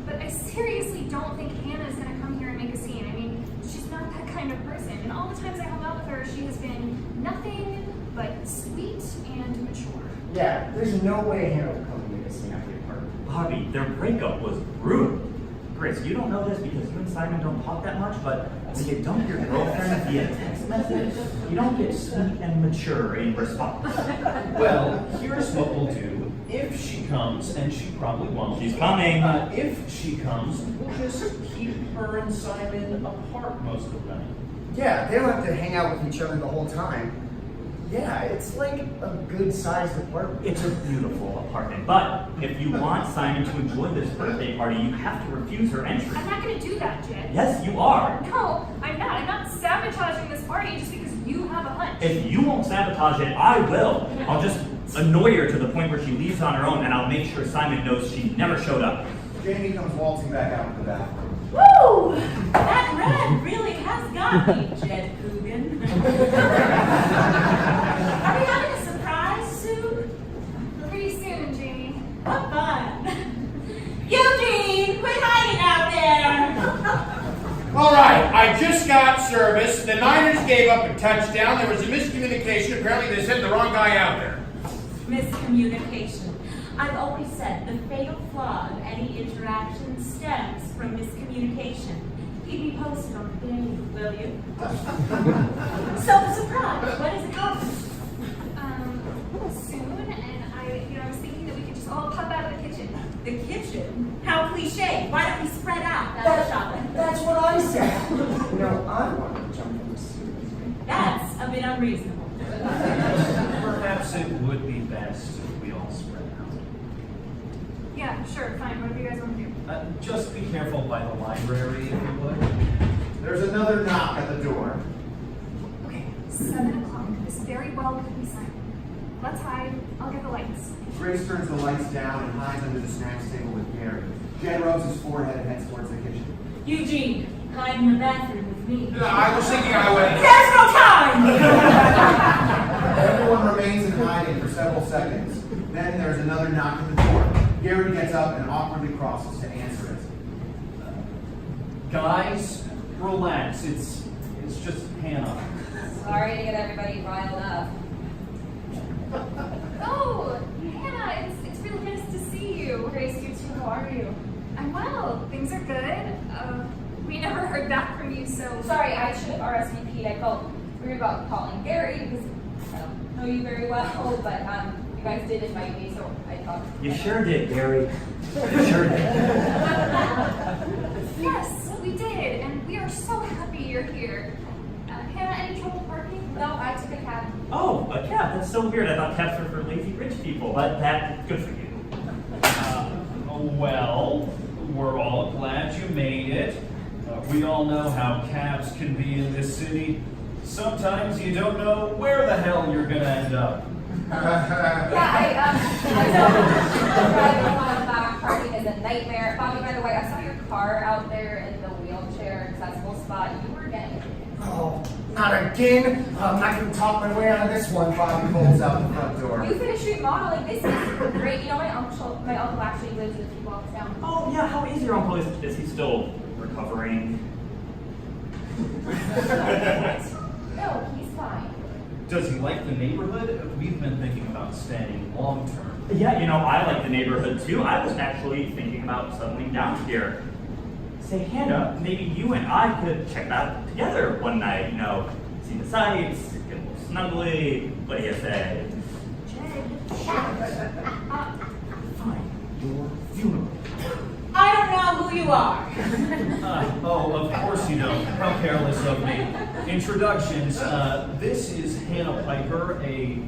[SPEAKER 2] But I seriously don't think Hannah is going to come here and make a scene. I mean, she's not that kind of person. And all the times I hung out with her, she has been nothing but sweet and mature.
[SPEAKER 4] Yeah, there's no way Hannah will come and make a scene at the apartment.
[SPEAKER 3] Bobby, their breakup was brutal. Grace, you don't know this because you and Simon don't talk that much, but when you dump your girlfriend via text message, you don't get sweet and mature in response.
[SPEAKER 9] Well, here's what we'll do. If she comes, and she probably won't.
[SPEAKER 3] She's coming.
[SPEAKER 9] If she comes, we'll just keep her and Simon apart most of the night.
[SPEAKER 4] Yeah, they don't have to hang out with each other the whole time. Yeah, it's like a good-sized apartment.
[SPEAKER 5] It's a beautiful apartment, but if you want Simon to enjoy this birthday party, you have to refuse her entry.
[SPEAKER 2] I'm not gonna do that, Jed.
[SPEAKER 5] Yes, you are.
[SPEAKER 2] No, I'm not. I'm not sabotaging this party just because you have a hunch.
[SPEAKER 5] If you won't sabotage it, I will. I'll just annoy her to the point where she leaves on her own, and I'll make sure Simon knows she never showed up.
[SPEAKER 1] Jamie comes waltzing back out of the bathroom.
[SPEAKER 8] Woo! That red really has got me, Jed Coogan. Are we having a surprise soon?
[SPEAKER 2] Pretty soon, Jamie.
[SPEAKER 8] What fun! Eugene, quit hiding out there!
[SPEAKER 6] All right, I just got service. The Niners gave up a touchdown. There was a miscommunication. Apparently they sent the wrong guy out there.
[SPEAKER 8] Miscommunication. I've always said the fatal flaw of any interaction stems from miscommunication. Keep me posted on the game, will you? So, surprise, when is it coming?
[SPEAKER 2] Soon, and I was thinking that we could just all pop out of the kitchen.
[SPEAKER 8] The kitchen? How cliche. Why don't we spread out? That's shopping.
[SPEAKER 4] That's what I said. I want to jump in the suit.
[SPEAKER 8] That's a bit unreasonable.
[SPEAKER 3] Perhaps it would be best if we all spread out.
[SPEAKER 2] Yeah, sure, fine. Whatever you guys want to do.
[SPEAKER 3] Just be careful by the library, if you would.
[SPEAKER 1] There's another knock at the door.
[SPEAKER 2] Okay, 7 o'clock. This very well could be Simon. Let's hide. I'll get the lights.
[SPEAKER 1] Grace turns the lights down and hides under the snacks table with Gary. Jen rubs his forehead and heads towards the kitchen.
[SPEAKER 8] Eugene, hide in the bathroom with me.
[SPEAKER 6] I was thinking I would.
[SPEAKER 8] There's no time!
[SPEAKER 1] Everyone remains in hiding for several seconds. Then there's another knock at the door. Gary gets up and awkwardly crosses to answer it.
[SPEAKER 3] Guys, relax. It's just Hannah.
[SPEAKER 10] Sorry to get everybody riled up.
[SPEAKER 2] Oh, Hannah, it's really nice to see you.
[SPEAKER 10] Grace, you too. How are you?
[SPEAKER 2] I'm well. Things are good. We never heard back from you, so...
[SPEAKER 10] Sorry, I should have RSVP'd. I felt weird about calling Gary because I don't know you very well, but you guys did invite me, so I thought...
[SPEAKER 5] You sure did, Gary. You sure did.
[SPEAKER 2] Yes, we did, and we are so happy you're here. Hannah, any trouble parking?
[SPEAKER 10] No, I took a cab.
[SPEAKER 5] Oh, a cab. That's so weird. I thought cabs were for lazy rich people, but that's good for you.
[SPEAKER 3] Well, we're all glad you made it. We all know how cabs can be in this city. Sometimes you don't know where the hell you're gonna end up.
[SPEAKER 10] Yeah, I know driving on a back parking is a nightmare. Bobby, by the way, I saw your car out there in the wheelchair accessible spot. You were getting...
[SPEAKER 4] Oh, not again. I'm not going to talk my way out of this one.
[SPEAKER 1] Bobby pulls out the front door.
[SPEAKER 10] You finished remodeling. This is great. You know, my uncle actually lives a few blocks down.
[SPEAKER 5] Oh, yeah. How is your uncle? Is he still recovering?
[SPEAKER 10] No, he's fine.
[SPEAKER 3] Does he like the neighborhood? We've been thinking about staying long term.
[SPEAKER 5] Yeah, I like the neighborhood too. I was actually thinking about settling down here. Say, Hannah, maybe you and I could check it out together one night. See the sights, get a little snuggly. What do you say? Fine, your funeral.
[SPEAKER 8] I don't know who you are.
[SPEAKER 3] Oh, of course you don't. How careless of me. Introductions. This is Hannah Piper, a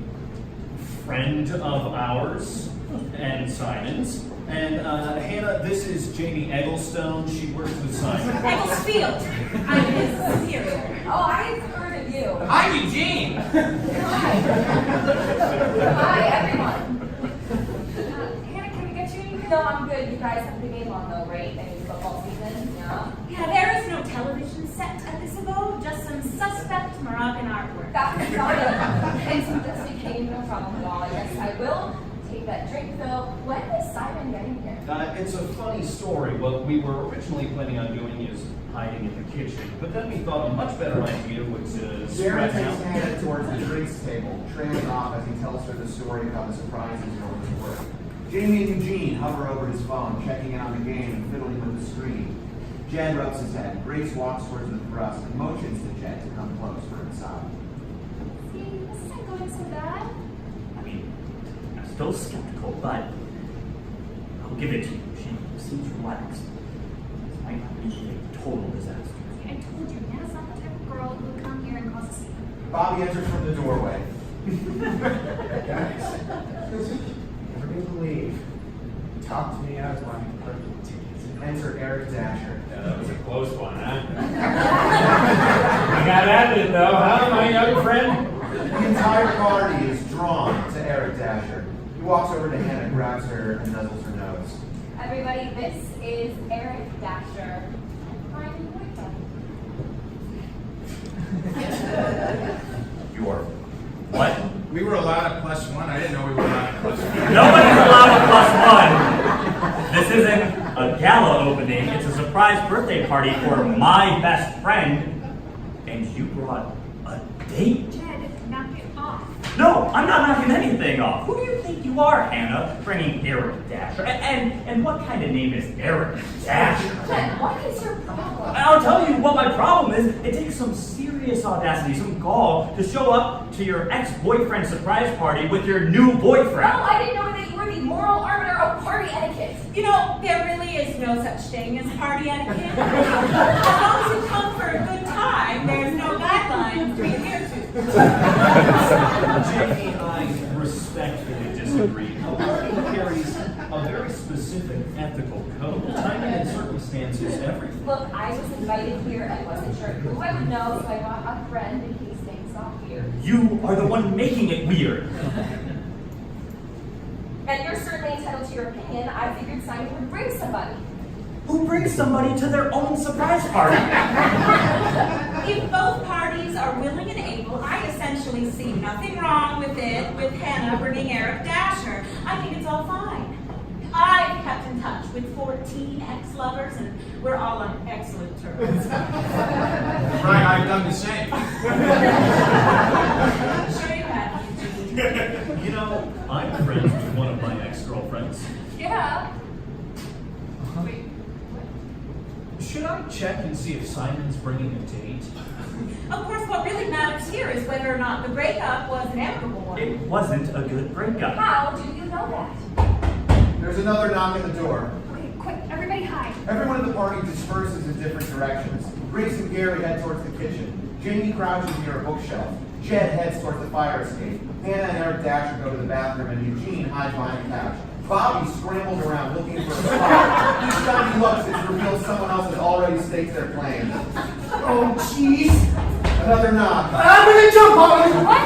[SPEAKER 3] friend of ours and Simon's. And Hannah, this is Jamie Egglestone. She works with Simon.
[SPEAKER 8] Egglesfield. I'm his superior.
[SPEAKER 10] Oh, I've heard of you.
[SPEAKER 6] I'm Eugene.
[SPEAKER 10] Hi. Hi, everyone.
[SPEAKER 2] Hannah, can we get you anything?
[SPEAKER 10] No, I'm good. You guys have the game on, though, right? I mean, football season, yeah.
[SPEAKER 8] Yeah, there is no television set at this abode, just some suspect Moroccan artwork.
[SPEAKER 10] That's not it. And this became no problem at all. I guess I will take that drink, though. When is Simon getting here?
[SPEAKER 3] It's a funny story. What we were originally planning on doing is hiding in the kitchen, but then we thought a much better idea was to
[SPEAKER 1] Gary
[SPEAKER 3] spread
[SPEAKER 1] takes
[SPEAKER 3] out.
[SPEAKER 1] Hannah towards the drinks table, trailing off as he tells her the story of how the surprises are his work. Jamie and Eugene hover over his phone, checking in on the game and fiddling with the screen. Jen rubs his head. Grace walks towards the thrust and motions to Jen to come close for a side.
[SPEAKER 2] See, this isn't going so bad.
[SPEAKER 5] I'm still skeptical, but I'll give it to you. She seems relaxed. This might not be a total disaster.
[SPEAKER 2] I told you, Hannah's not the type of girl who would come here and cause a scene.
[SPEAKER 1] Bobby enters from the doorway.
[SPEAKER 4] Guys, never can believe. Talk to me as my perfect tickets.
[SPEAKER 1] Enter Eric Dasher.
[SPEAKER 6] Yeah, that was a close one, huh? I gotta admit though, huh, my young friend?
[SPEAKER 1] The entire party is drawn to Eric Dasher. He walks over to Hannah, grabs her, and nuzzles her nose.
[SPEAKER 10] Everybody, this is Eric Dasher. My new boyfriend.
[SPEAKER 1] You are.
[SPEAKER 5] What?
[SPEAKER 6] We were allowed a +1. I didn't know we were allowed a +1.
[SPEAKER 5] Nobody's allowed a +1. This isn't a gala opening. It's a surprise birthday party for my best friend. And you brought a date?
[SPEAKER 2] Jed, knock it off.
[SPEAKER 5] No, I'm not knocking anything off. Who do you think you are, Hannah, bringing Eric Dasher? And what kind of name is Eric Dasher?
[SPEAKER 10] Jed, what is your problem?
[SPEAKER 5] I'll tell you what my problem is. It takes some serious audacity, some gall, to show up to your ex-boyfriend's surprise party with your new boyfriend.
[SPEAKER 10] No, I didn't know that you were the moral arbiter of party etiquette.
[SPEAKER 8] You know, there really is no such thing as party etiquette. As long as you come for a good time, there's no guidelines to adhere to.
[SPEAKER 3] Jamie, I respectfully disagree. A party carries a very specific ethical code. Timing and circumstance is everything.
[SPEAKER 10] Look, I was invited here and wasn't sure who I would know, so I brought a friend in case things got weird.
[SPEAKER 5] You are the one making it weird.
[SPEAKER 10] And you're certainly entitled to your opinion. I figured Simon would bring somebody.
[SPEAKER 5] Who brings somebody to their own surprise party?
[SPEAKER 8] If both parties are willing and able, I essentially see nothing wrong with it, with Hannah bringing Eric Dasher. I think it's all fine. I've kept in touch with 14 ex-lovers, and we're all on excellent terms.
[SPEAKER 6] Right, I've done the same.
[SPEAKER 8] Sure you have.
[SPEAKER 3] You know, I'm friends with one of my ex-girlfriends.
[SPEAKER 2] Yeah.
[SPEAKER 3] Wait. Should I check and see if Simon's bringing a date?
[SPEAKER 8] Of course, what really matters here is whether or not the breakup was an amicable one.
[SPEAKER 5] It wasn't a good breakup.
[SPEAKER 10] How do you know that?
[SPEAKER 1] There's another knock at the door.
[SPEAKER 2] Okay, quick, everybody hide.
[SPEAKER 1] Everyone at the party disperses in different directions. Grace and Gary head towards the kitchen. Jamie crouches near a bookshelf. Jed heads towards the fire escape. Hannah and Eric Dasher go to the bathroom, and Eugene hides behind a couch. Bobby scrambles around looking for a spot. Each time he looks, it's revealed someone else has already staked their claim.
[SPEAKER 4] Oh, jeez.
[SPEAKER 1] Another knock.
[SPEAKER 4] I'm gonna jump on it.
[SPEAKER 2] What?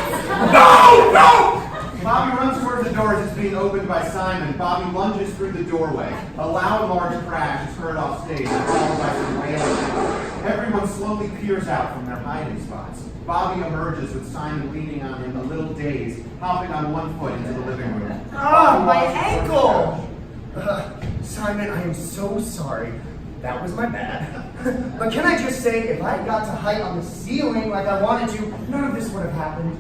[SPEAKER 4] No!
[SPEAKER 1] Bobby runs towards the door as it's being opened by Simon. Bobby lunges through the doorway. A loud, large crash is heard off stage, followed by some wailing. Everyone slowly peers out from their hiding spots. Bobby emerges with Simon leaning on him, a little dazed, hopping on one foot into the living room.
[SPEAKER 4] Ah, my ankle! Simon, I am so sorry. That was my bad. But can I just say, if I had got to hide on the ceiling like I wanted to, none of this would have happened.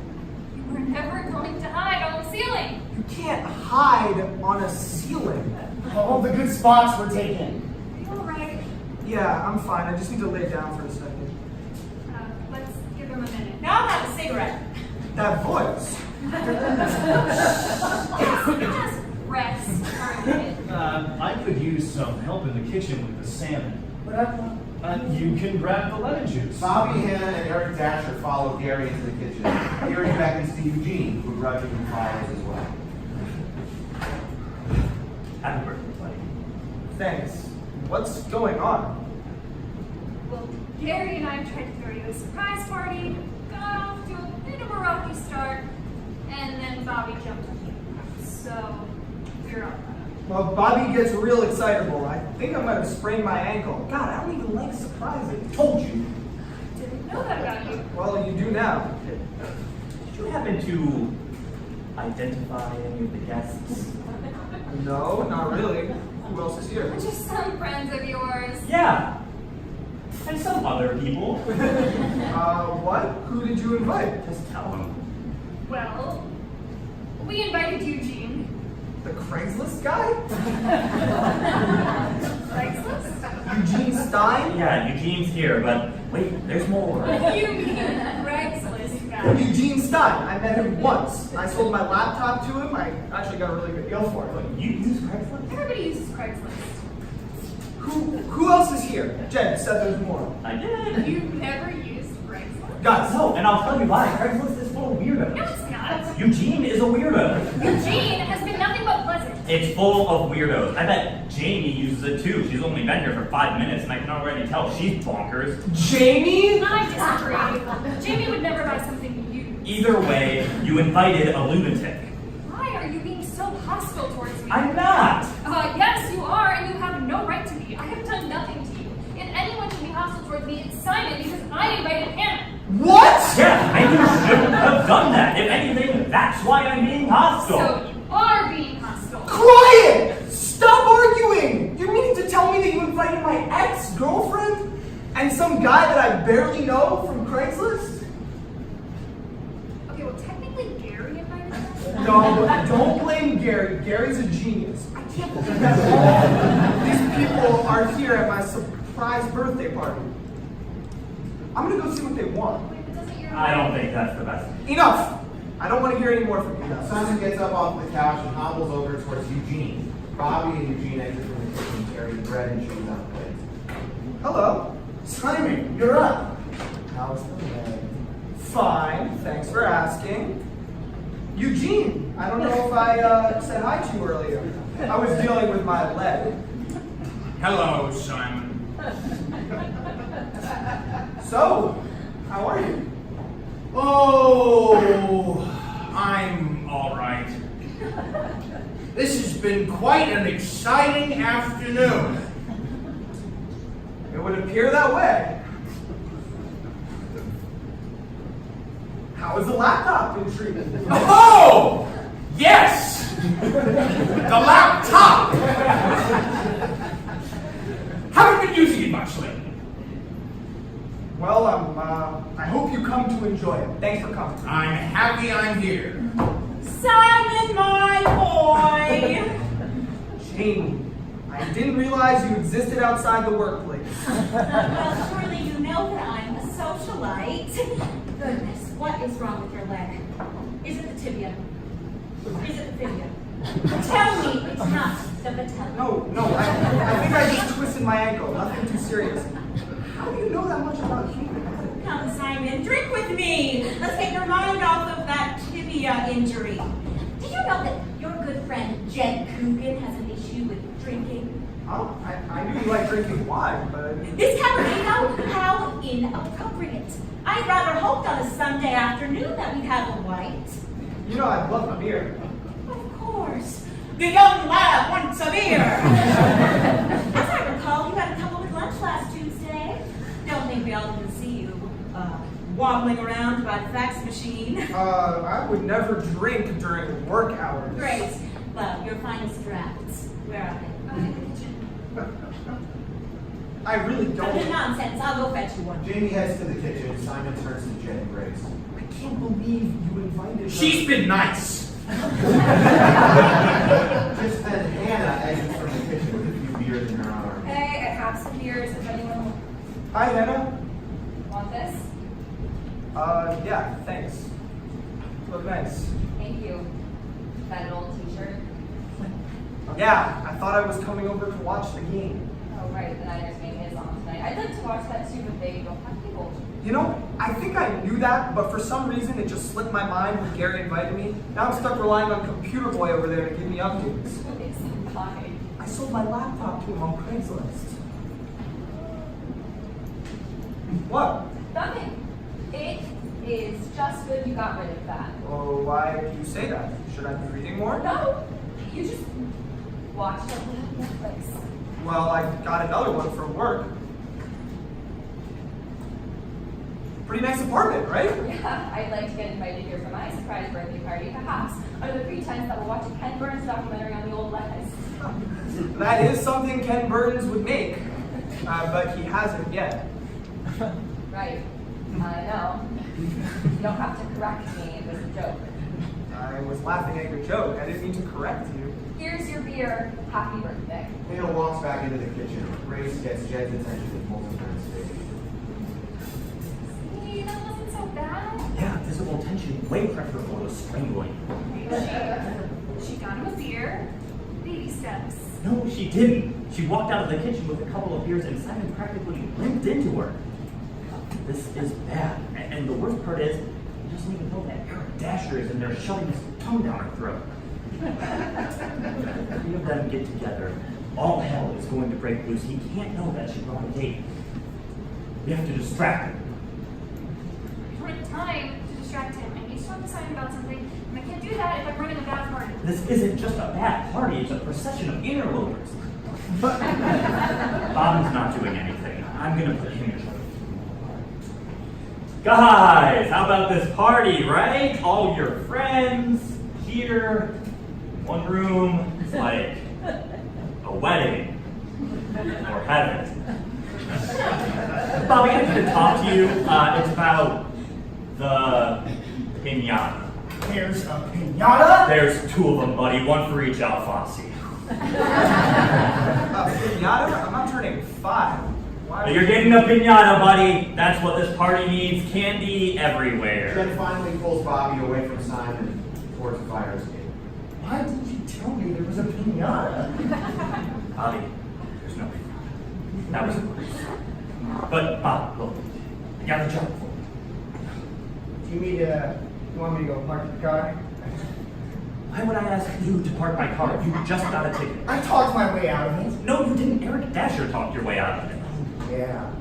[SPEAKER 2] You were never going to hide on the ceiling.
[SPEAKER 4] You can't hide on a ceiling. All the good spots were taken.
[SPEAKER 2] Are you alright?
[SPEAKER 11] Yeah, I'm fine. I just need to lay down for a second.
[SPEAKER 2] Let's give him a minute.
[SPEAKER 8] Now I'll have a cigarette.
[SPEAKER 11] That voice.
[SPEAKER 2] Just rest for a minute.
[SPEAKER 3] I could use some help in the kitchen with the salmon.
[SPEAKER 4] But
[SPEAKER 3] You can grab the lemon juice.
[SPEAKER 1] Bobby, Hannah, and Eric Dasher follow Gary into the kitchen. Gary beckons to Eugene, who grudgingly follows as well.
[SPEAKER 5] Happy birthday, buddy.
[SPEAKER 11] Thanks. What's going on?
[SPEAKER 2] Well, Gary and I tried to throw you a surprise party, got off to a bit of a rocky start, and then Bobby jumped on you. So, you're all
[SPEAKER 11] Well, Bobby gets real excitable. I think I might have sprained my ankle. God, I don't even like surprises. Told you.
[SPEAKER 2] didn't know that about you.
[SPEAKER 11] Well, you do now.
[SPEAKER 5] Did you happen to identify any of the guests?
[SPEAKER 11] No, not really. Who else is here?
[SPEAKER 2] Just some friends of yours.
[SPEAKER 5] Yeah. And some other people.
[SPEAKER 11] What? Who did you invite?
[SPEAKER 5] Just tell them.
[SPEAKER 2] Well, we invited Eugene.
[SPEAKER 11] The Craigslist guy?
[SPEAKER 2] Craigslist?
[SPEAKER 11] Eugene Stein?
[SPEAKER 5] Yeah, Eugene's here, but wait, there's more.
[SPEAKER 2] You mean Craigslist guy.
[SPEAKER 11] Eugene Stein. I met him once. I sold my laptop to him. I actually got a really good deal for it.
[SPEAKER 5] You use Craigslist?
[SPEAKER 2] Everybody uses Craigslist.
[SPEAKER 11] Who else is here? Jen said there's more.
[SPEAKER 5] I did.
[SPEAKER 2] You've never used Craigslist?
[SPEAKER 11] Guys,
[SPEAKER 5] No, and I'll tell you why. Craigslist is full of weirdos.
[SPEAKER 2] No, it's not. that.
[SPEAKER 5] Eugene is a weirdo.
[SPEAKER 2] Eugene has been nothing but pleasant.
[SPEAKER 5] It's full of weirdos. I bet Jamie uses it too. She's only been here for 5 minutes, and I can already tell she's bonkers.
[SPEAKER 11] Jamie?
[SPEAKER 2] I disagree. Jamie would never buy something used.
[SPEAKER 5] Either way, you invited a lunatic.
[SPEAKER 2] Why are you being so hostile towards me?
[SPEAKER 5] I'm not.
[SPEAKER 2] Yes, you are, and you have no right to be. I have done nothing to you. If anyone can be hostile towards me, it's Simon, because I invited him.
[SPEAKER 11] What?
[SPEAKER 5] Yeah, and you shouldn't have done that. If anything, that's why I'm being hostile.
[SPEAKER 2] So you are being hostile.
[SPEAKER 11] Quiet! Stop arguing! You're meaning to tell me that you invited my ex-girlfriend and some guy that I barely know from Craigslist?
[SPEAKER 2] Okay, well, technically Gary invited us.
[SPEAKER 11] No, don't blame Gary. Gary's a genius. I can't believe that all these people are here at my surprise birthday party. I'm gonna go see what they want.
[SPEAKER 2] Wait, but doesn't your...
[SPEAKER 5] I don't think that's the best.
[SPEAKER 11] Enough! I don't want to hear any more from you guys.
[SPEAKER 1] Simon gets up off the couch and hobbles over towards Eugene. Bobby and Eugene exit from the kitchen carrying bread and cheese on plates.
[SPEAKER 11] Hello.
[SPEAKER 4] Simon, you're up.
[SPEAKER 11] How's the leg? Fine, thanks for asking. Eugene, I don't know if I said hi to you earlier. I was dealing with my leg.
[SPEAKER 6] Hello, Simon.
[SPEAKER 11] So, how are you?
[SPEAKER 6] Oh, I'm all right. This has been quite an exciting afternoon.
[SPEAKER 11] It would appear that way. How is the laptop been treated?
[SPEAKER 6] Oh, yes, the laptop. Haven't been using it much lately.
[SPEAKER 11] Well, I hope you come to enjoy it. Thanks for coming.
[SPEAKER 6] I'm happy I'm here.
[SPEAKER 8] Simon, my boy!
[SPEAKER 11] Jamie, I didn't realize you existed outside the workplace.
[SPEAKER 8] Well, surely you know that I'm a socialite. Goodness, what is wrong with your leg? Is it the tibia? Is it the fibia? Tell me it's not the patella.
[SPEAKER 11] No, I think I just twisted my ankle. Nothing too serious. How do you know that much about human anatomy?
[SPEAKER 8] Come, Simon, drink with me. Let's get your mind off of that tibia injury. Did you know that your good friend Jed Coogan has an issue with drinking?
[SPEAKER 11] Oh, I knew you liked drinking wine, but...
[SPEAKER 8] This Cabernet, how inappropriate. I'd rather hoped on a Sunday afternoon that we'd have a white.
[SPEAKER 11] You know I love a beer.
[SPEAKER 8] Of course. The young lad wants a beer. As I recall, you had a couple with lunch last Tuesday. Don't think we all didn't see you wobbling around by the fax machine.
[SPEAKER 11] I would never drink during work hours.
[SPEAKER 8] Great. Well, your finest drafts. Where are they?
[SPEAKER 2] In the kitchen.
[SPEAKER 11] I really
[SPEAKER 8] Cut the
[SPEAKER 11] don't...
[SPEAKER 8] nonsense. I'll go fetch you one.
[SPEAKER 1] Jamie heads to the kitchen. Simon turns to Jen and Grace.
[SPEAKER 11] I can't believe you invited her.
[SPEAKER 6] She's been nice.
[SPEAKER 1] Just then, Hannah exits from the kitchen with a few beers in her arm.
[SPEAKER 10] Hey, I have some beers if anyone
[SPEAKER 11] Hi, Hannah.
[SPEAKER 10] want this.
[SPEAKER 11] Yeah, thanks. Look nice.
[SPEAKER 10] Thank you. That old t-shirt.
[SPEAKER 11] Yeah, I thought I was coming over to watch the game.
[SPEAKER 10] Oh, right, the Niners game is on tonight. I'd like to watch that too, but they don't have cable.
[SPEAKER 11] You know, I think I knew that, but for some reason it just slipped my mind when Gary invited me. Now I'm stuck relying on Computer Boy over there to give me updates.
[SPEAKER 10] It's fine.
[SPEAKER 11] I sold my laptop to him on Craigslist. What?
[SPEAKER 10] Nothing. It is just good you got rid of that.
[SPEAKER 11] Oh, why do you say that? Should I be reading more?
[SPEAKER 10] No, you just watched a little Netflix.
[SPEAKER 11] Well, I got another one from work. Pretty nice apartment, right?
[SPEAKER 10] Yeah, I'd like to get invited here for my surprise birthday party, perhaps, under the pretense that we'll watch a Ken Burns documentary on the old Les.
[SPEAKER 11] That is something Ken Burns would make, but he hasn't yet.
[SPEAKER 10] Right. I know. You don't have to correct me, it was a joke.
[SPEAKER 11] I was laughing at your joke. I didn't mean to correct you.
[SPEAKER 10] Here's your beer. Happy birthday.
[SPEAKER 1] Hannah walks back into the kitchen. Grace gets Jed's attention and pulls him on stage.
[SPEAKER 2] See, that wasn't so bad.
[SPEAKER 5] Yeah, visible tension, way preferable to strangling.
[SPEAKER 2] She got him a beer. Baby steps.
[SPEAKER 5] No, she didn't. She walked out of the kitchen with a couple of beers and Simon practically limped into her. This is bad. And the worst part is, he doesn't even know that Eric Dasher is in there shoving his tongue down her throat. The three of them get together. All hell is going to break loose. He can't know that she's on a date. We have to distract him.
[SPEAKER 2] I don't have time to distract him. I need to talk to Simon about something, and I can't do that if I'm running a bad party.
[SPEAKER 5] This isn't just a bad party, it's a procession of interlopers. Bob's not doing anything. I'm gonna put him in charge. Guys, how about this party, right? All your friends here, one room. It's like a wedding or heaven. Bobby, I need to talk to you. It's about the pinata.
[SPEAKER 4] There's a pinata?
[SPEAKER 5] There's two of them, buddy. One for each Alfonsi.
[SPEAKER 11] Pinata? I'm not turning 5. Why?
[SPEAKER 5] You're getting a pinata, buddy. That's what this party needs. Candy everywhere.
[SPEAKER 1] Jen finally pulls Bobby away from Simon towards the fire escape.
[SPEAKER 4] Why didn't you tell me there was a pinata?
[SPEAKER 5] Bobby, there's no pinata. That was a ruse. But, Bob, look. I got a job for you.
[SPEAKER 4] You want me to go park the car?
[SPEAKER 5] Why would I ask you to park my car? You just got a ticket.
[SPEAKER 4] I talked my way out of it.
[SPEAKER 5] No, you didn't. Eric Dasher talked your way out of it.
[SPEAKER 4] Yeah.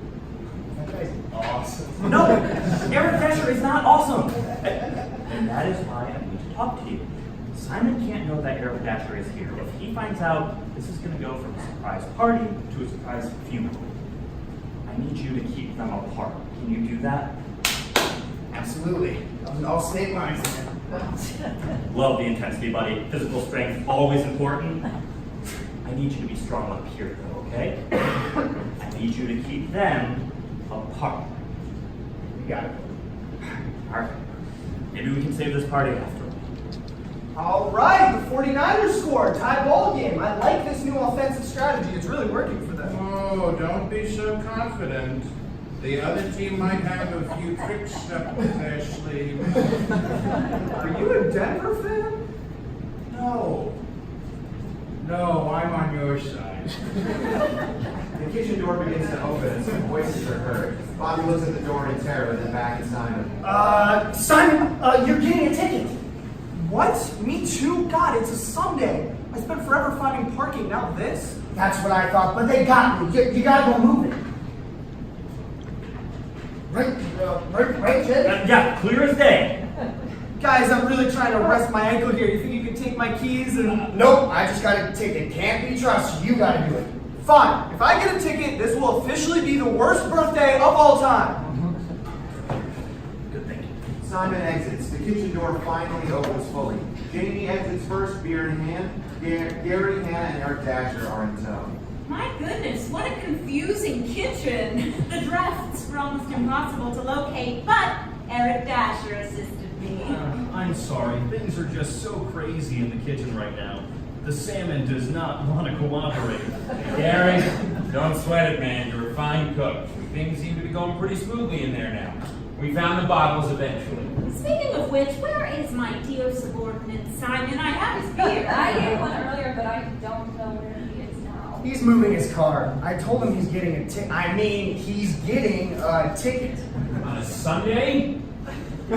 [SPEAKER 4] That guy's awesome.
[SPEAKER 5] No, Eric Dasher is not awesome. And that is why I need to talk to you. Simon can't know that Eric Dasher is here. If he finds out, this is going to go from a surprise party to a surprise funeral. I need you to keep them apart. Can you do that?
[SPEAKER 4] Absolutely. That was all state lines.
[SPEAKER 5] Love the intensity, buddy. Physical strength, always important. I need you to be strong up here, though, okay? I need you to keep them apart.
[SPEAKER 4] You got it.
[SPEAKER 5] All right. Maybe we can save this party after all.
[SPEAKER 11] All right, the 49ers scored. Tie ball game. I like this new offensive strategy. It's really working for them.
[SPEAKER 6] Oh, don't be so confident. The other team might have a few tricks up their sleeve.
[SPEAKER 11] Are you a Denver fan?
[SPEAKER 6] No. No, I'm on your side.
[SPEAKER 1] The kitchen door begins to open and some voices are heard. Bobby looks at the door in terror, then back at Simon.
[SPEAKER 4] Simon, you're getting a ticket.
[SPEAKER 11] What? Me too? God, it's a Sunday. I spent forever finding parking. Now this?
[SPEAKER 4] That's what I thought, but they got me. You gotta go move it. Right, Jed?
[SPEAKER 5] Yeah, clear as day.
[SPEAKER 11] Guys, I'm really trying to rest my ankle here. You think you can take my keys and...
[SPEAKER 4] Nope, I just got a ticket. Can't be trusted. You gotta do it.
[SPEAKER 11] Fine. If I get a ticket, this will officially be the worst birthday of all time.
[SPEAKER 5] Good thinking.
[SPEAKER 1] Simon exits. The kitchen door finally opens fully. Jamie exits first, beer in hand. Gary, Hannah, and Eric Dasher are in tow.
[SPEAKER 8] My goodness, what a confusing kitchen. The drafts were almost impossible to locate, but Eric Dasher assisted me.
[SPEAKER 3] I'm sorry, things are just so crazy in the kitchen right now. The salmon does not want to cooperate.
[SPEAKER 12] Gary, don't sweat it, man. You're a fine cook. Things seem to be going pretty smoothly in there now. We found the bottles eventually.
[SPEAKER 8] Speaking of which, where is my dear subordinate Simon? I have his beer.
[SPEAKER 10] I gave one earlier, but I don't know where he is now.
[SPEAKER 4] He's moving his car. I told him he's getting a ticket. He's getting a ticket.
[SPEAKER 12] On a Sunday? Do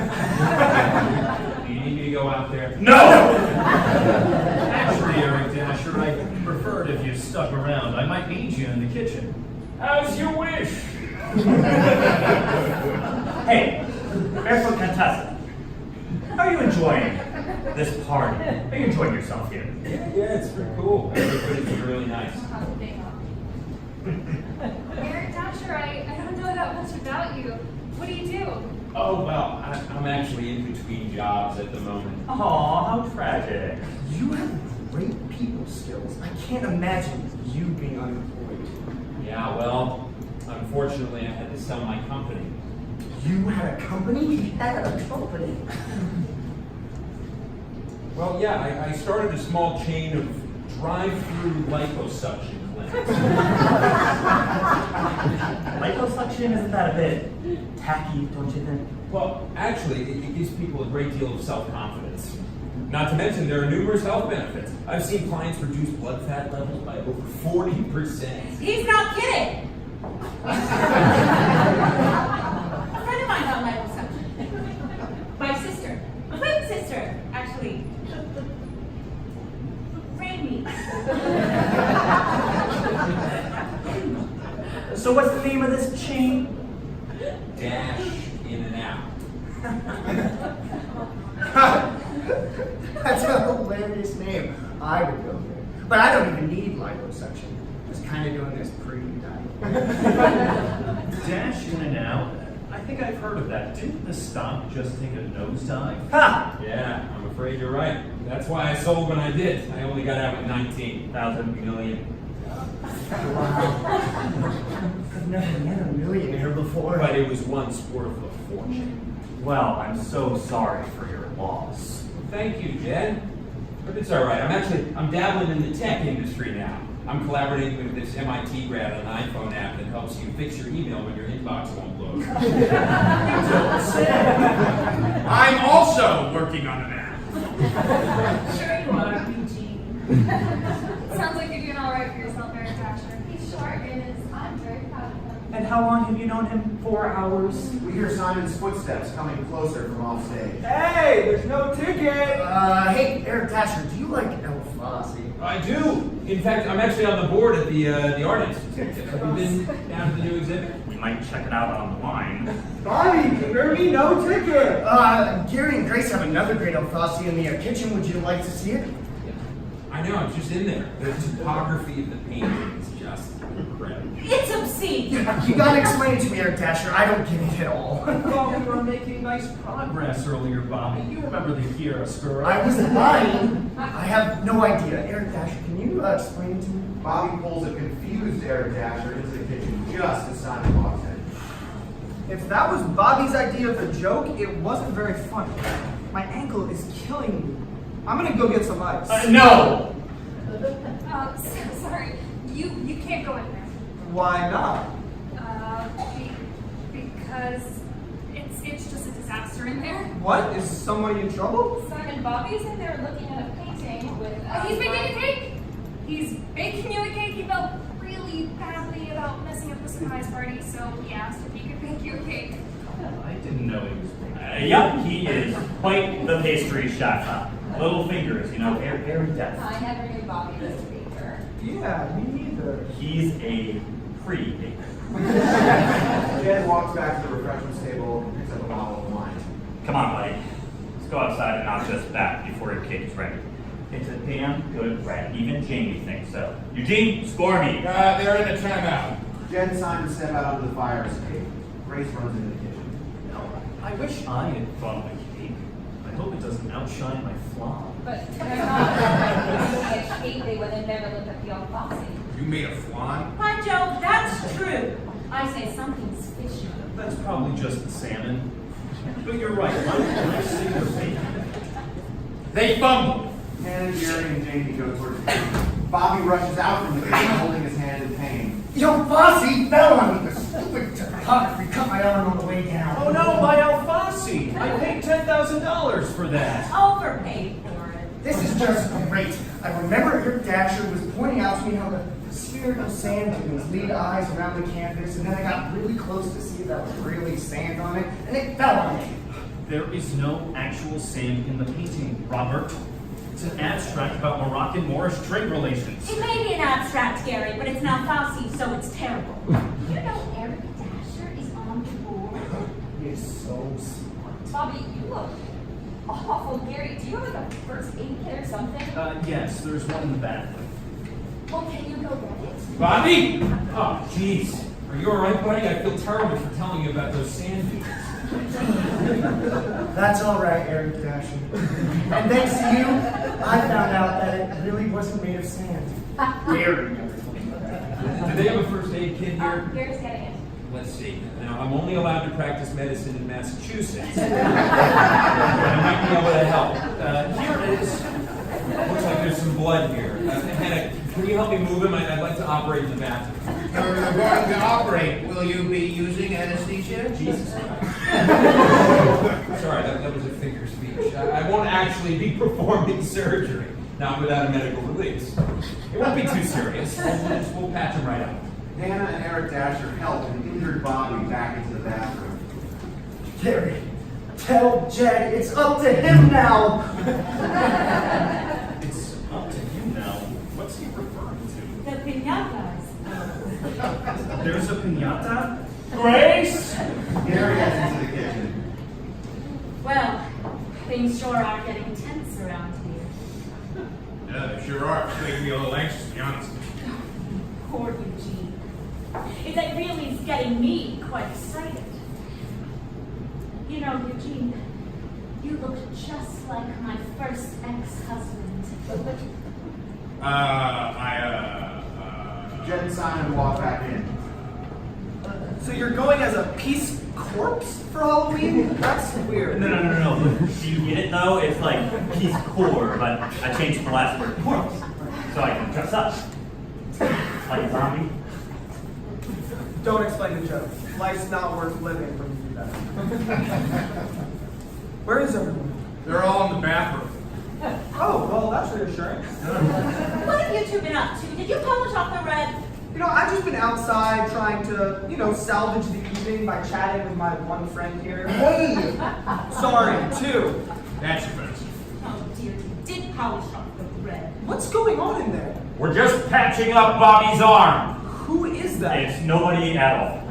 [SPEAKER 12] you need me to go out there?
[SPEAKER 5] No!
[SPEAKER 3] Actually, Eric Dasher, I'd prefer it if you stuck around. I might need you in the kitchen.
[SPEAKER 12] How's your wish?
[SPEAKER 5] Hey, barefoot contestant. How are you enjoying this party? Are you enjoying yourself here?
[SPEAKER 12] Yeah, it's pretty cool. Everybody's really nice.
[SPEAKER 2] Eric Dasher, I don't know that much about you. What do you do?
[SPEAKER 12] Oh, well, I'm actually in between jobs at the moment.
[SPEAKER 5] Aw, how tragic.
[SPEAKER 4] You have great people skills. I can't imagine you being unemployed.
[SPEAKER 12] Yeah, well, unfortunately, I had to sell my company.
[SPEAKER 4] You had a company? He had a company.
[SPEAKER 12] Well, yeah, I started a small chain of drive-through liposuction clinics.
[SPEAKER 5] Liposuction, isn't that a bit tacky, don't you think?
[SPEAKER 12] Well, actually, it gives people a great deal of self-confidence. Not to mention, there are numerous health benefits. I've seen clients reduce blood fat levels by over 40%.
[SPEAKER 8] He's not kidding. A friend of mine got liposuction. By
[SPEAKER 5] So what's the name of this chain?
[SPEAKER 12] Dash in and out.
[SPEAKER 4] That's a hilarious name. I would go there. But I don't even need liposuction. Just kind of doing this pre-diet.
[SPEAKER 3] Dash in and out. I think I've heard of that. Didn't the stock just take a nosedive?
[SPEAKER 5] Ha!
[SPEAKER 12] Yeah, I'm afraid you're right. That's why I sold when I did. I only got out with 19,000 million.
[SPEAKER 4] I've never met a millionaire before.
[SPEAKER 12] But it was once worth a fortune.
[SPEAKER 5] Well, I'm so sorry for your loss.
[SPEAKER 12] Thank you, Jed. But it's all right. I'm dabbling in the tech industry now. I'm collaborating with this MIT grad on an iPhone app that helps you fix your email when your inbox won't load.
[SPEAKER 6] I'm also working on an app.
[SPEAKER 8] Sure you are, Eugene.
[SPEAKER 2] Sounds like you're doing all right for yourself, Eric Dasher.
[SPEAKER 10] He sure is. I'm very proud of him.
[SPEAKER 5] And how long have you known him? 4 hours?
[SPEAKER 1] We hear Simon's footsteps coming closer from off stage.
[SPEAKER 11] Hey, there's no ticket.
[SPEAKER 4] Hey, Eric Dasher, do you like El Fosse?
[SPEAKER 12] I do. In fact, I'm actually on the board at the Art Institute. Have you been down to the new exhibit?
[SPEAKER 5] We might check it out online.
[SPEAKER 11] Bobby, there be no ticket.
[SPEAKER 4] Gary and Grace have another great El Fosse in the kitchen. Would you like to see it?
[SPEAKER 12] I know, I'm just in there. The topography of the painting is just incredible.
[SPEAKER 8] It's obscene.
[SPEAKER 4] You gotta explain it to me, Eric Dasher. I don't get it at all.
[SPEAKER 3] I thought we were making nice progress earlier, Bobby. You remember the chiaroscuro?
[SPEAKER 4] I was lying. I have no idea. Eric Dasher, can you explain it to me?
[SPEAKER 1] Bobby pulls a confused Eric Dasher into the kitchen just as Simon walks in.
[SPEAKER 11] If that was Bobby's idea of a joke, it wasn't very funny. My ankle is killing me. I'm gonna go get some ice.
[SPEAKER 5] No!
[SPEAKER 2] Sorry. You can't go in there.
[SPEAKER 11] Why not?
[SPEAKER 2] Because it's just a disaster in there.
[SPEAKER 11] What? Is somebody in trouble?
[SPEAKER 10] Simon, Bobby's in there looking at a painting with.
[SPEAKER 2] He's baking a cake. He's baking you a cake. He felt really badly about messing up the surprise party, so he asked if he could bake you a cake.
[SPEAKER 3] I didn't know he was.
[SPEAKER 5] Yep, he is quite the pastry chef. Little fingers, very deft.
[SPEAKER 10] I never knew Bobby was a baker.
[SPEAKER 11] Yeah, me neither.
[SPEAKER 5] He's a pre-baker.
[SPEAKER 1] Jed walks back to the refreshments table and picks up a bottle of wine.
[SPEAKER 5] Come on, buddy. Let's go outside and knock this back before your cake is ready. It's a damn good bread. Even Jamie thinks so. Eugene, score me.
[SPEAKER 6] They're in a timeout.
[SPEAKER 1] Jed and Simon step out onto the fire escape. Grace runs into the kitchen.
[SPEAKER 3] I wish I had thought of a cake. I hope it doesn't outshine my flaw.
[SPEAKER 10] But they're not making a cake, they would have never looked at the old Fosse.
[SPEAKER 6] You made a flan?
[SPEAKER 8] Hi, Joe, that's true. I say something's fishy.
[SPEAKER 3] That's probably just the salmon. But you're right. I see your bacon.
[SPEAKER 6] They fumbled.
[SPEAKER 1] Hannah, Gary, and Jamie go towards the kitchen. Bobby rushes out from the kitchen, holding his hand in pain.
[SPEAKER 4] Yo, Fosse fell on me. The stupid topography cut my arm on the way down.
[SPEAKER 3] Oh no, my Alfasi! I paid $10,000 for that.
[SPEAKER 8] Overpaid for it.
[SPEAKER 4] This is just great. I remember Eric Dasher was pointing out to me how the spherical sand dunes lead eyes around the canvas, and then I got really close to see that was really sand on it, and it fell on me.
[SPEAKER 3] There is no actual sand in the painting, Robert. It's an abstract about Moroccan-Moorish trade relations.
[SPEAKER 8] It may be an abstract, Gary, but it's not Fosse, so it's terrible.
[SPEAKER 10] You know Eric Dasher is on the board.
[SPEAKER 4] He is so smart.
[SPEAKER 10] Bobby, you look awful. Gary, do you have like a first aid kit or something?
[SPEAKER 3] Yes, there's one in the bathroom.
[SPEAKER 10] Well, can you go get it?
[SPEAKER 12] Bobby! Oh, jeez. Are you all right, buddy? I feel terrible for telling you about those sand dunes.
[SPEAKER 4] That's all right, Eric Dasher. And thanks to you, I found out that it really wasn't made of sand. Gary never told me that.
[SPEAKER 12] Do they have a first aid kit here?
[SPEAKER 10] Gary's getting it.
[SPEAKER 12] Let's see. Now, I'm only allowed to practice medicine in Massachusetts. I might be able to help.
[SPEAKER 3] Here it is.
[SPEAKER 12] Looks like there's some blood here. Hannah, can you help me move him? I'd like to operate in the bathroom.
[SPEAKER 6] You're going to operate. Will you be using anesthesia?
[SPEAKER 12] Jesus Christ. Sorry, that was a figure of speech. I won't actually be performing surgery, not without a medical release. It won't be too serious. We'll patch him right out.
[SPEAKER 1] Hannah and Eric Dasher help an injured Bobby back into the bathroom.
[SPEAKER 4] Gary, tell Jed it's up to him now.
[SPEAKER 3] It's up to you now. What's he referring to?
[SPEAKER 8] The pinatas.
[SPEAKER 3] There's a
[SPEAKER 5] pinata? Grace?
[SPEAKER 1] Gary heads into the kitchen.
[SPEAKER 8] Well, things sure are getting tense around here.
[SPEAKER 6] Yeah, they sure are. It's making me a little anxious, to be honest.
[SPEAKER 8] Poor Eugene. It really is getting me quite excited. You know, Eugene, you look just like my first ex-husband.
[SPEAKER 1] Jen and Simon walk back in.
[SPEAKER 11] So you're going as a peace corpse for Halloween? That's weird.
[SPEAKER 5] No. Do you get it though? It's like Peace Corps, but I changed the last word corpse. So I can dress up. Like a zombie.
[SPEAKER 11] Don't explain the joke. Life's not worth living when you do that. Where is everyone?
[SPEAKER 6] They're all in the bathroom.
[SPEAKER 11] Oh, well, that's reassuring.
[SPEAKER 8] What have you two been up to? Did you polish off the red?
[SPEAKER 11] You know, I've just been outside trying to, salvage the evening by chatting with my one friend here. Hey! Sorry, two.
[SPEAKER 6] That's offensive.
[SPEAKER 8] Oh dear, you did polish off the red.
[SPEAKER 11] What's going on in there?
[SPEAKER 5] We're just patching up Bobby's arm.
[SPEAKER 11] Who is that?
[SPEAKER 5] It's nobody at all.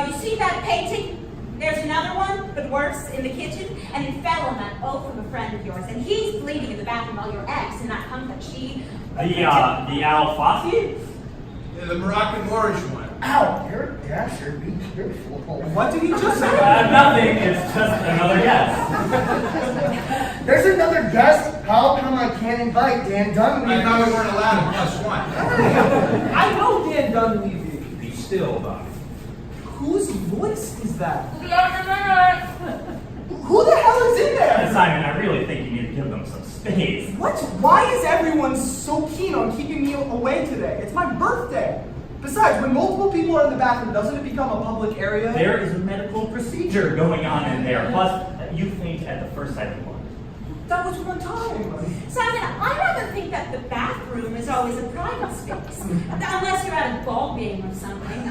[SPEAKER 8] You see that painting? There's another one, but worse, in the kitchen, and it fell on that oak from a friend of yours, and he's bleeding in the bathroom while your ex in that hunk that she...
[SPEAKER 5] The Al Fossey?
[SPEAKER 6] Yeah, the Moroccan Moorish one.
[SPEAKER 4] Ow, Eric Dasher, be careful.
[SPEAKER 11] What did he just say?
[SPEAKER 5] Nothing, it's just another guess.
[SPEAKER 4] There's another guest. How come I can't invite Dan Dunleavy?
[SPEAKER 6] I thought we weren't allowed a +1.
[SPEAKER 11] Hey, I know Dan Dunleavy.
[SPEAKER 12] Be still, Bobby.
[SPEAKER 11] Whose voice is that? Who the hell is in there?
[SPEAKER 5] Simon, I really think you need to give them some space.
[SPEAKER 11] What? Why is everyone so keen on keeping me away today? It's my birthday. Besides, when multiple people are in the bathroom, doesn't it become a public area?
[SPEAKER 5] There is a medical procedure going on in there. Plus, you faint at the first sight of blood.
[SPEAKER 11] That was one time.
[SPEAKER 8] Simon, I rather think that the bathroom is always a private space. Unless you're at a ball game or something.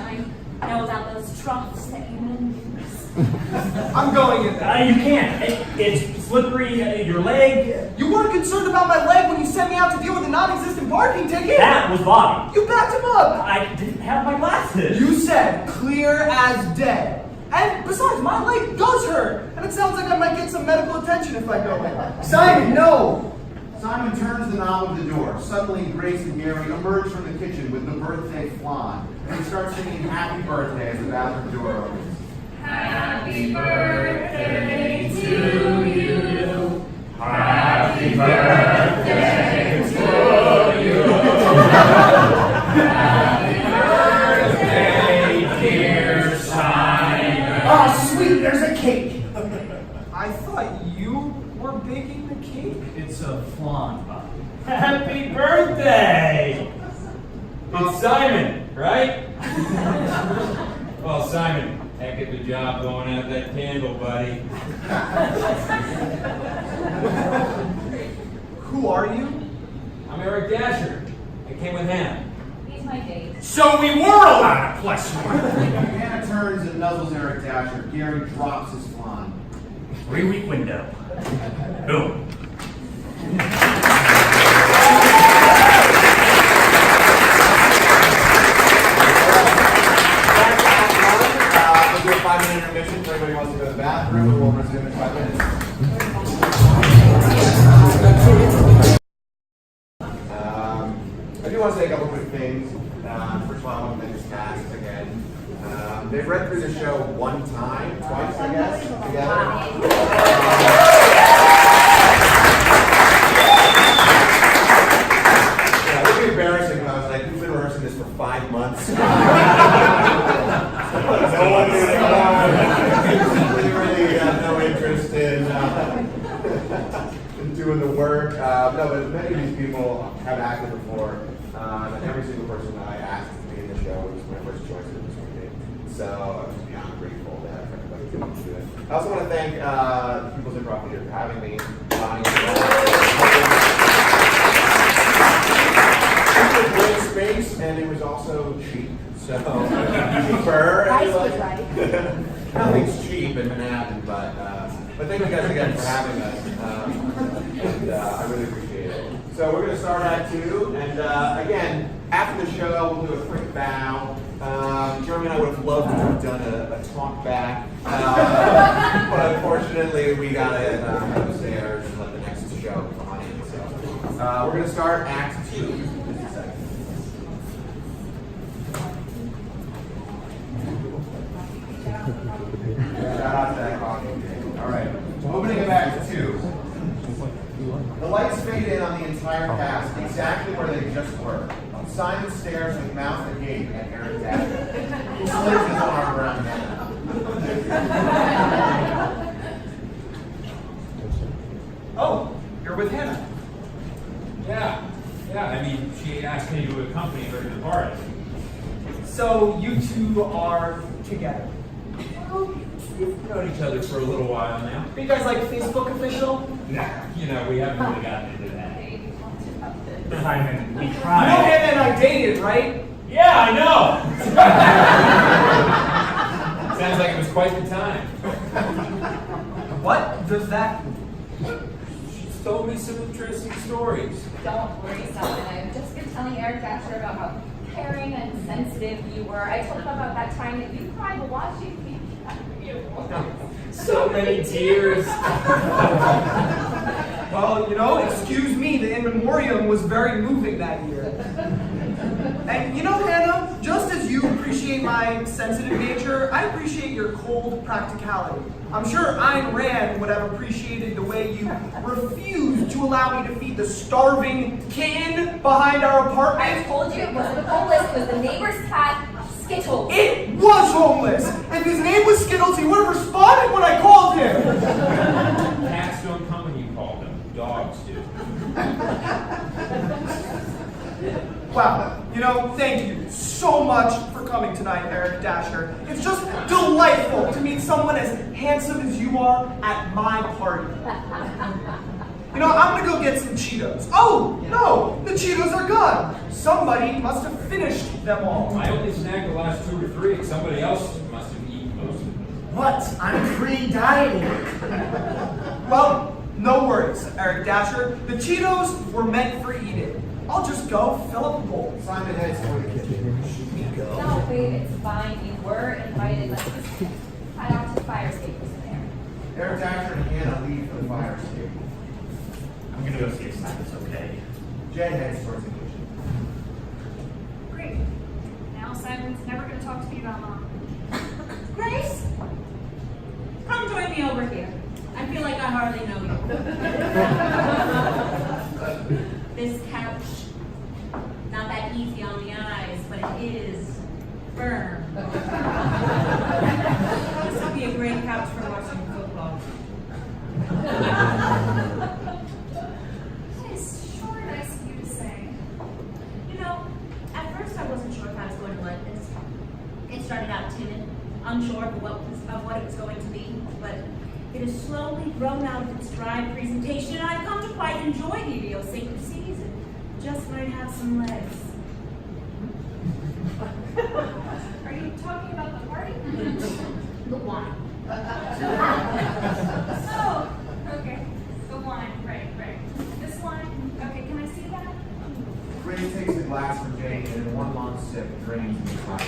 [SPEAKER 8] I know about those troughs that you men use.
[SPEAKER 11] I'm going in there.
[SPEAKER 5] You can't. It's slippery. Your leg.
[SPEAKER 11] You weren't concerned about my leg when you sent me out to deal with a non-existent parking ticket?
[SPEAKER 5] That was Bobby.
[SPEAKER 11] You backed him up.
[SPEAKER 5] I didn't have my glasses.
[SPEAKER 11] You said clear as day. And besides, my leg does hurt. And it sounds like I might get some medical attention if I go in.
[SPEAKER 4] Simon, no!
[SPEAKER 1] Simon turns the knob of the door. Suddenly, Grace and Gary emerge from the kitchen with the birthday flan, and they start singing "Happy Birthday" as the bathroom door opens.
[SPEAKER 2] Happy birthday to you.
[SPEAKER 5] Happy birthday
[SPEAKER 2] to you.
[SPEAKER 5] Happy birthday, dear Simon.
[SPEAKER 4] Oh, sweet, there's a cake.
[SPEAKER 11] I thought you were baking the cake.
[SPEAKER 5] It's a flan, Bobby. Happy birthday!
[SPEAKER 12] It's Simon, right? Well, Simon, heck of a job blowing out that candle, buddy.
[SPEAKER 11] Who are you?
[SPEAKER 12] I'm Eric Dasher. I came with Hannah.
[SPEAKER 10] He's my date.
[SPEAKER 6] So we were allowed a +1.
[SPEAKER 1] Hannah turns and nuzzles Eric Dasher. Gary drops his flan.
[SPEAKER 5] 3-week window. Boom.
[SPEAKER 1] We'll do a 5-minute intermission if everybody wants to go to the bathroom, and we'll resume in 5 minutes. I do want to say a couple quick things. First of all, I want to thank this cast again. They've read through the show one time, twice, I guess, together. Yeah, it would be embarrassing when I was like, we've been rehearsing this for 5 months. No one knew to come on. We really have no interest in doing the work. No, but many of these people have acted before, and every single person that I asked to be in the show was my first choice at this point. So I'm just beyond grateful to have everybody to do it. I also want to thank the People's Improv Theater for having me. It was a great space, and it was also cheap. So cheaper.
[SPEAKER 10] Price was right.
[SPEAKER 1] Nothing's cheap in Manhattan, but thank you guys again for having us, and I really appreciate it. So we're going to start Act 2, and again, after the show, we'll do a quick bow. Jeremy and I would have loved to have done a talk back, but unfortunately we got to head upstairs and let the next show come on in. So we're going to start Act 2. Shout out to that coffee. All right, opening of Act 2. The lights fade in on the entire cast, exactly where they just were. Simon stares with mouth agape at Eric Dasher, who slings his arm around Hannah.
[SPEAKER 11] Oh, you're with Hannah.
[SPEAKER 12] Yeah. I mean, she asked me to accompany her to the party.
[SPEAKER 11] So you two are together.
[SPEAKER 12] Well, we've known each other for a little while now.
[SPEAKER 11] Are you guys like Facebook official?
[SPEAKER 12] Nah, we haven't really gotten into that.
[SPEAKER 5] Simon, we
[SPEAKER 11] You know
[SPEAKER 5] tried.
[SPEAKER 11] Hannah and I dated, right?
[SPEAKER 12] Yeah, I know. Sounds like it was quite the time.
[SPEAKER 11] What does that mean?
[SPEAKER 12] She's told me some interesting stories.
[SPEAKER 10] Don't worry, Simon. I've just been telling Eric Dasher about how caring and sensitive you were. I told him about that time that you cried while watching me.
[SPEAKER 12] So many tears.
[SPEAKER 11] Well, excuse me, the in memoriam was very moving that year. And Hannah, just as you appreciate my sensitive nature, I appreciate your cold practicality. I'm sure Ayn Rand would have appreciated the way you refused to allow me to feed the starving kitten behind our apartment.
[SPEAKER 10] I told you it wasn't homeless, it was the neighbor's cat, Skittles.
[SPEAKER 11] It was homeless! If his name was Skittles, he would have responded when I called him!
[SPEAKER 12] Cats don't come when you call them. Dogs do.
[SPEAKER 11] Wow, thank you so much for coming tonight, Eric Dasher. It's just delightful to meet someone as handsome as you are at my party. I'm gonna go get some Cheetos. Oh, no, the Cheetos are gone. Somebody must have finished them all.
[SPEAKER 12] I only snagged the last 2 or 3. Somebody else must have eaten most of them.
[SPEAKER 4] What? I'm pre-dieting.
[SPEAKER 11] Well, no worries, Eric Dasher. The Cheetos were meant for eating. I'll just go fill up a bowl.
[SPEAKER 1] Simon heads toward the kitchen.
[SPEAKER 10] No, babe, it's fine. You were invited. Let's just head out to the fire escape in there.
[SPEAKER 1] Eric Dasher and Hannah leave for the fire escape.
[SPEAKER 5] I'm gonna go see if Simon's okay.
[SPEAKER 1] Jed heads towards the kitchen.
[SPEAKER 2] Great. Now Simon's never going to talk to me about Mom.
[SPEAKER 8] Grace, come join me over here. I feel like I hardly know you. This couch, not that easy on the eyes, but it is firm. This would be a great couch for watching football.
[SPEAKER 2] That is sure nice of you to say.
[SPEAKER 8] At first I wasn't sure if I was going to like this. It started out timid, unsure of what it was going to be, but it has slowly grown out of its dry presentation, and I've come to quite enjoy the idiosyncrasies and just might have some legs.
[SPEAKER 2] Are you talking about the party?
[SPEAKER 8] The wine.
[SPEAKER 2] Oh, okay. The wine, right. This wine, okay, can I see that?
[SPEAKER 1] Grace takes the glass from Jane and in one long sip drains in the glass.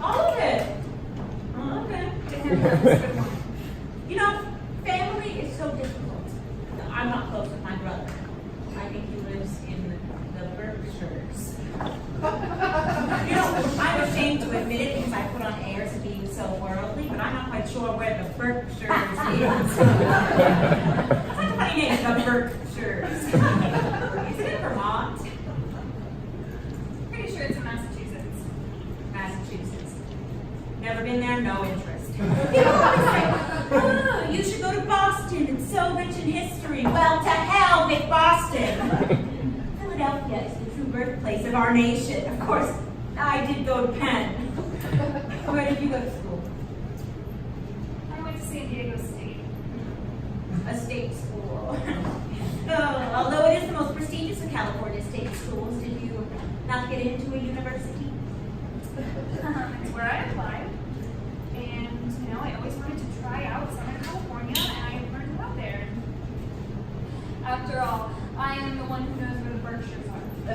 [SPEAKER 8] All of it. Okay. Family is so difficult. I'm not close with my brother. I think he lives in the Berkshires. I'm ashamed to admit it because I put on airs of being so worldly, but I'm not quite sure where the Berkshires is. It's like a funny name, the Berkshires. Is it in Vermont?
[SPEAKER 2] Pretty sure it's in Massachusetts.
[SPEAKER 8] Massachusetts. Never been there, no interest. People always say, oh, you should go to Boston, it's so rich in history. Well, to hell with Boston. Philadelphia is the true birthplace of our nation. Of course, I did go to Penn. Where did you go to school?
[SPEAKER 2] I went to San Diego State.
[SPEAKER 8] A state school. Although it is the most prestigious of California state schools, did you not get into a university?
[SPEAKER 2] It's where I applied. And, I always wanted to try out Southern California, and I learned it out there. After all, I am the one who
[SPEAKER 8] You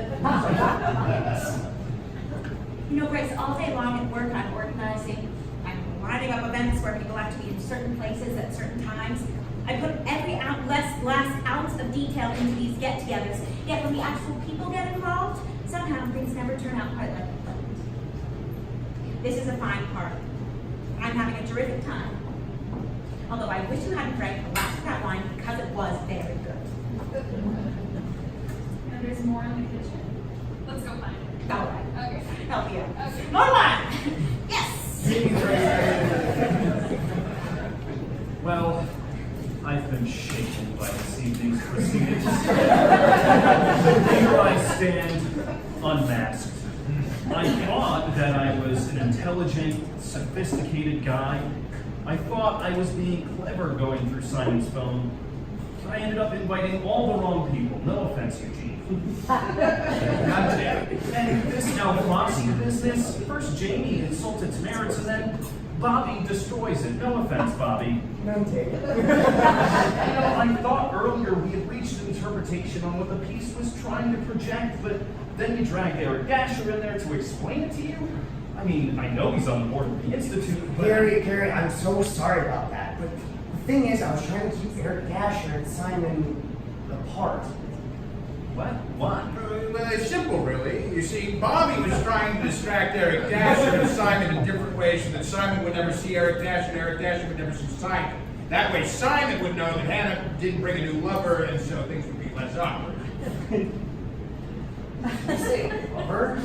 [SPEAKER 8] know, Grace, all day long at work I'm organizing, I'm lining up events where people have to be in certain places at certain times. I put every last ounce of detail into these get-togethers, yet when the actual people get involved, somehow things never turn out quite like they planned. This is a fine party. I'm having a terrific time. Although I wish you hadn't drank the last of that wine because it was very good.
[SPEAKER 2] And there's more in the kitchen. Let's go find it.
[SPEAKER 8] All right.
[SPEAKER 2] Okay.
[SPEAKER 8] Help you.
[SPEAKER 2] Okay.
[SPEAKER 8] More wine! Yes!
[SPEAKER 3] Well, I've been shaken by this evening's proceedings. Here I stand, unmasked. I thought that I was an intelligent, sophisticated guy. I thought I was being clever going through Simon's phone. I ended up inviting all the wrong people. No offense, Eugene. And this Alfonsi business, first Jamie insults its merits, and then Bobby destroys it. No offense, Bobby.
[SPEAKER 4] None taken.
[SPEAKER 3] I thought earlier we had reached an interpretation on what the piece was trying to project, but then you dragged Eric Dasher in there to explain it to you? I mean, I know he's on the board of the Institute, but...
[SPEAKER 4] Gary, I'm so sorry about that, but the thing is, I was trying to keep Eric Dasher and Simon apart.
[SPEAKER 3] What? What?
[SPEAKER 6] Well, it's simple, really. You see, Bobby was trying to distract Eric Dasher and Simon in different ways so that Simon would never see Eric Dasher and Eric Dasher would never see Simon. That way, Simon would know that Hannah didn't bring a new lover, and so things would be less awkward.
[SPEAKER 4] Lover?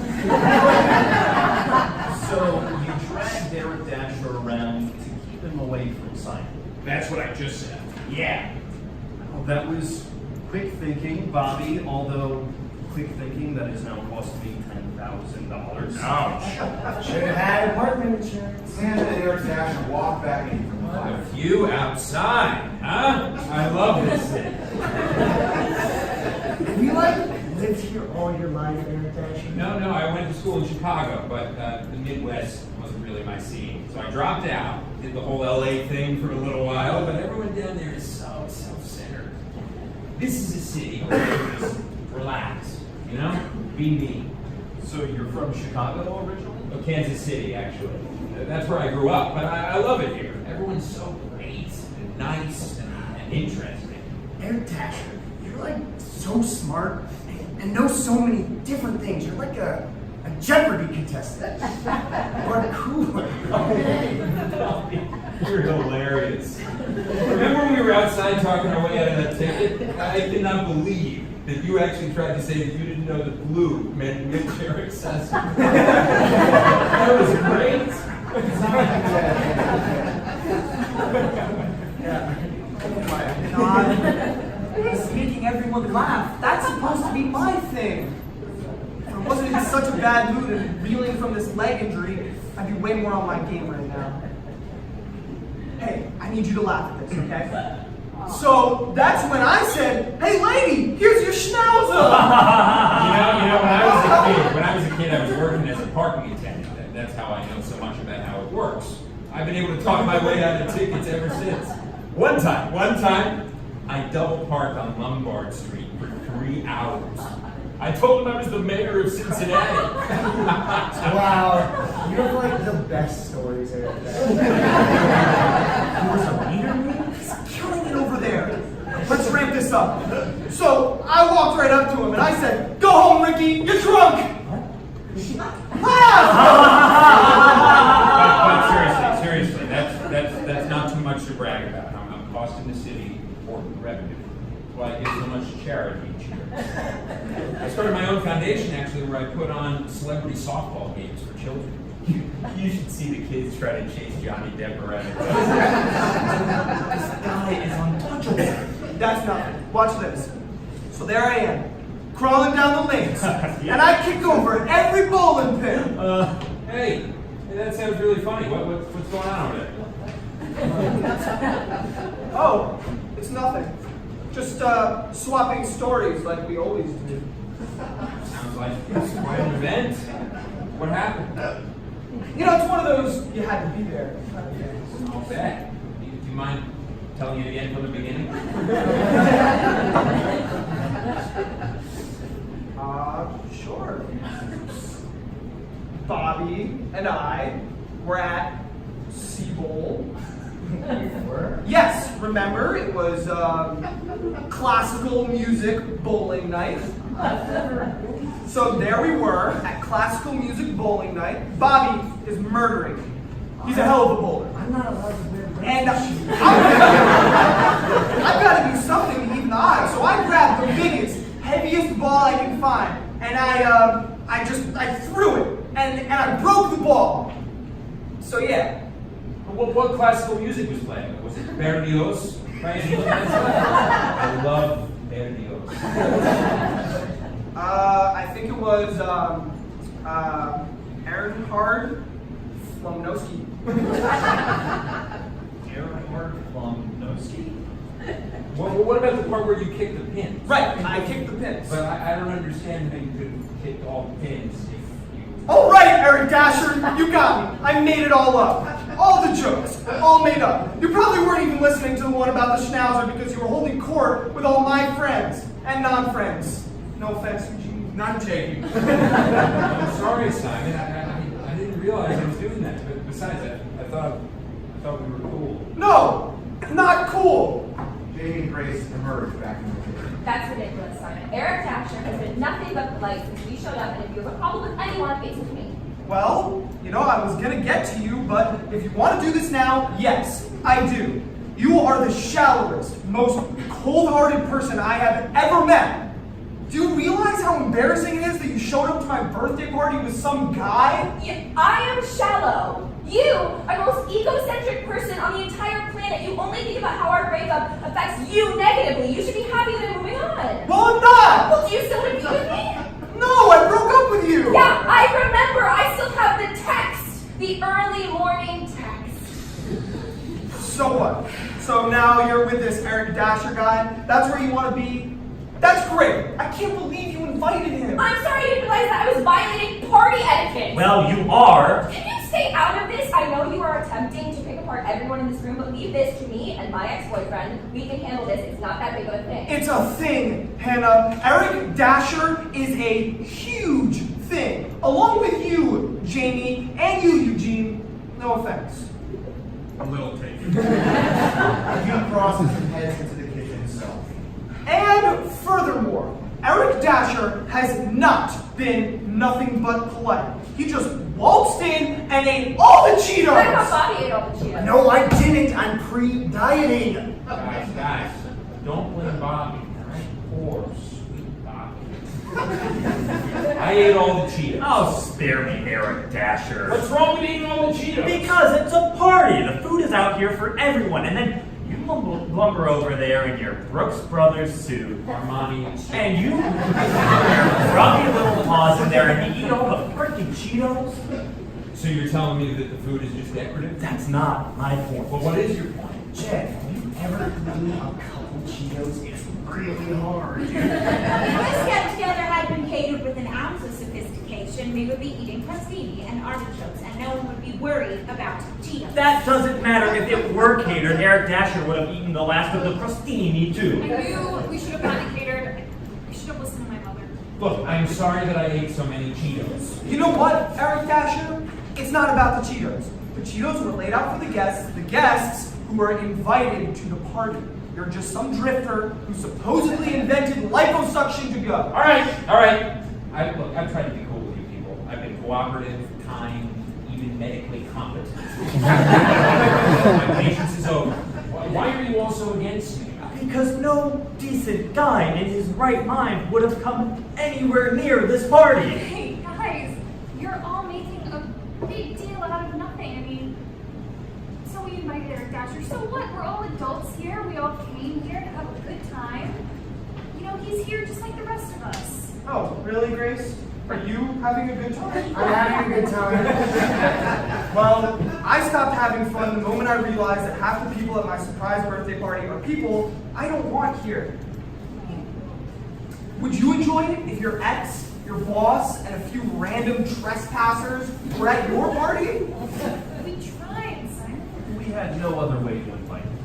[SPEAKER 3] So you dragged Eric Dasher around to keep him away from Simon.
[SPEAKER 6] That's what I just said. Yeah.
[SPEAKER 3] Well, that was quick thinking, Bobby, although quick thinking that has now cost me $10,000.
[SPEAKER 6] Ouch.
[SPEAKER 4] Should have had apartment insurance.
[SPEAKER 1] Hannah and Eric Dasher walked back in from the
[SPEAKER 12] A
[SPEAKER 1] fire.
[SPEAKER 12] few outside, huh? I love this thing.
[SPEAKER 4] Have you lived here all your life, Eric Dasher?
[SPEAKER 12] No, I went to school in Chicago, but the Midwest wasn't really my scene. So I dropped out, did the whole LA thing for a little while, but everyone down there is so self-centered. This is a city where you just relax, you know? Be me.
[SPEAKER 3] So you're from Chicago originally?
[SPEAKER 12] Oh, Kansas City, actually. That's where I grew up, but I love it here. Everyone's so great and nice and interesting.
[SPEAKER 4] Eric Dasher, you're like so smart and know so many different things. You're like a Jeopardy contestant. But cooler.
[SPEAKER 12] You're hilarious. Remember when we were outside talking our way out of that ticket? I cannot believe that you actually tried to say that you didn't know that blue meant wheelchair accessible. That was great.
[SPEAKER 11] God. He's making everyone laugh. That's supposed to be my thing. If I wasn't in such a bad mood and reeling from this leg injury, I'd be way more on my game right now. Hey, I need you to laugh at this, okay? So that's when I said, "Hey, lady, here's your schnauzer."
[SPEAKER 12] You know, when I was a kid, I was working as a parking attendant. That's how I know so much about how it works. I've been able to talk my way out of tickets ever since. One time, I double parked on Lombard Street for 3 hours. I told him I was the mayor of Cincinnati.
[SPEAKER 4] Wow, you have like the best stories, Eric Dasher.
[SPEAKER 11] He was a leader? He's killing it over there. Let's ramp this up. So I walked right up to him and I said, "Go home, Ricky, you're drunk."
[SPEAKER 12] But seriously, that's not too much to brag about. I'm costing the city important revenue. That's why I give so much charity each year. I started my own foundation actually, where I put on celebrity softball games for children. You should see the kids try to chase Johnny Depp around.
[SPEAKER 11] This guy is untouchable. That's nothing. Watch this. So there I am, crawling down the lanes, and I kick over every bowling pin.
[SPEAKER 12] Hey, that sounds really funny. What's going on over there?
[SPEAKER 11] Oh, it's nothing. Just swapping stories like we always do.
[SPEAKER 12] Sounds like it's quite an event. What happened?
[SPEAKER 11] You know, it's one of those you had to be there kind of things.
[SPEAKER 12] I'll bet. Do you mind telling it again from the beginning?
[SPEAKER 11] Sure. Bobby and I were at Seabowl. Yes, remember, it was classical music bowling night. So there we were at classical music bowling night. Bobby is murdering. He's a hell of a bowler.
[SPEAKER 4] I'm not allowed to wear
[SPEAKER 11] And I've got to do something to even the odds. So I grabbed the biggest, heaviest ball I can find, and I threw it, and I broke the ball. So yeah.
[SPEAKER 12] What classical music was playing? Was it Berlioz? I love Berlioz.
[SPEAKER 11] I think it was Earnhardt Flumnowski.
[SPEAKER 3] Earnhardt Flumnowski?
[SPEAKER 12] What about the part where you kicked the pins?
[SPEAKER 11] Right, I kicked the pins.
[SPEAKER 12] But I don't understand how you could kick all the pins if you...
[SPEAKER 11] All right, Eric Dasher, you got me. I made it all up. All the jokes, all made up. You probably weren't even listening to the one about the schnauzer because you were holding court with all my friends and non-friends. No offense, Eugene.
[SPEAKER 6] None taken.
[SPEAKER 12] I'm sorry, Simon. I didn't realize I was doing that. But besides that, I thought we were cool.
[SPEAKER 11] No, not cool.
[SPEAKER 1] Jamie and Grace emerged back in the kitchen.
[SPEAKER 10] That's ridiculous, Simon. Eric Dasher has been nothing but polite since we showed up, and if you have a problem with anyone, it's with me.
[SPEAKER 11] Well, I was gonna get to you, but if you want to do this now, yes, I do. You are the shallowest, most cold-hearted person I have ever met. Do you realize how embarrassing it is that you showed up to my birthday party with some guy?
[SPEAKER 10] I am shallow. You are the most egocentric person on the entire planet. You only think about how our breakup affects you negatively. You should be happy that I'm moving on.
[SPEAKER 11] Well, I'm not!
[SPEAKER 10] Well, do you still want to be with me?
[SPEAKER 11] No, I broke up with you!
[SPEAKER 10] Yeah, I remember. I still have the text. The early morning text.
[SPEAKER 11] So what? So now you're with this Eric Dasher guy? That's where you want to be? That's great. I can't believe you invited him.
[SPEAKER 10] I'm sorry you didn't realize that I was violating party etiquette.
[SPEAKER 5] Well, you are.
[SPEAKER 10] Can you stay out of this? I know you are attempting to pick apart everyone in this room, but leave this to me and my ex-boyfriend. We can handle this. It's not that big of a thing.
[SPEAKER 11] It's a thing, Hannah. Eric Dasher is a huge thing. Along with you, Jamie, and you, Eugene. No offense.
[SPEAKER 6] A little taken.
[SPEAKER 1] Eugene crosses and heads into the kitchen himself.
[SPEAKER 11] And furthermore, Eric Dasher has not been nothing but polite. He just waltzed in and ate all the Cheetos.
[SPEAKER 10] I thought Bobby ate all the Cheetos.
[SPEAKER 4] No, I didn't. I'm pre-dieting.
[SPEAKER 12] Guys, don't blame Bobby, all right? Poor, sweet Bobby. I ate all the Cheetos.
[SPEAKER 5] Oh, spare me, Eric Dasher.
[SPEAKER 12] What's wrong with eating all the Cheetos?
[SPEAKER 5] Because it's a party. The food is out here for everyone. And then you lumber over there in your Brooks Brothers suit,
[SPEAKER 12] Armani,
[SPEAKER 5] and you rub your little paws in there and you eat all the freaking Cheetos?
[SPEAKER 12] So you're telling me that the food is just decorative?
[SPEAKER 5] That's not my point.
[SPEAKER 12] Well, what is your point?
[SPEAKER 4] Jeff, have you ever eaten a couple Cheetos? It's really hard.
[SPEAKER 8] If this get-together had been catered with an ounce of sophistication, we would be eating crostini and artichokes, and no one would be worried about Cheetos.
[SPEAKER 5] That doesn't matter. If it were catered, Eric Dasher would have eaten the last of the crostini, too.
[SPEAKER 2] I knew we should have gotten it catered. I should have listened to my mother.
[SPEAKER 12] Look, I'm sorry that I ate so many Cheetos.
[SPEAKER 11] You know what, Eric Dasher? It's not about the Cheetos. The Cheetos were laid out for the guests who were invited to the party. You're just some drifter who supposedly invented liposuction to go.
[SPEAKER 12] All right. Look, I've tried to be cool with you people. I've been cooperative, kind, even medically competent. My patience is over. Why are you all so against me?
[SPEAKER 5] Because no decent guy in his right mind would have come anywhere near this party.
[SPEAKER 2] Hey, guys, you're all making a big deal out of nothing. I mean, so we invited Eric Dasher. So what? We're all adults here. We all came here to have a good time. He's here just like the rest of us.
[SPEAKER 11] Oh, really, Grace? Are you having a good time?
[SPEAKER 4] I'm having a good time.
[SPEAKER 11] Well, I stopped having fun the moment I realized that half the people at my surprise birthday party are people I don't want here. Would you enjoy it if your ex, your boss, and a few random trespassers were at your party?
[SPEAKER 2] We tried, Simon.
[SPEAKER 3] We had no other way to invite him.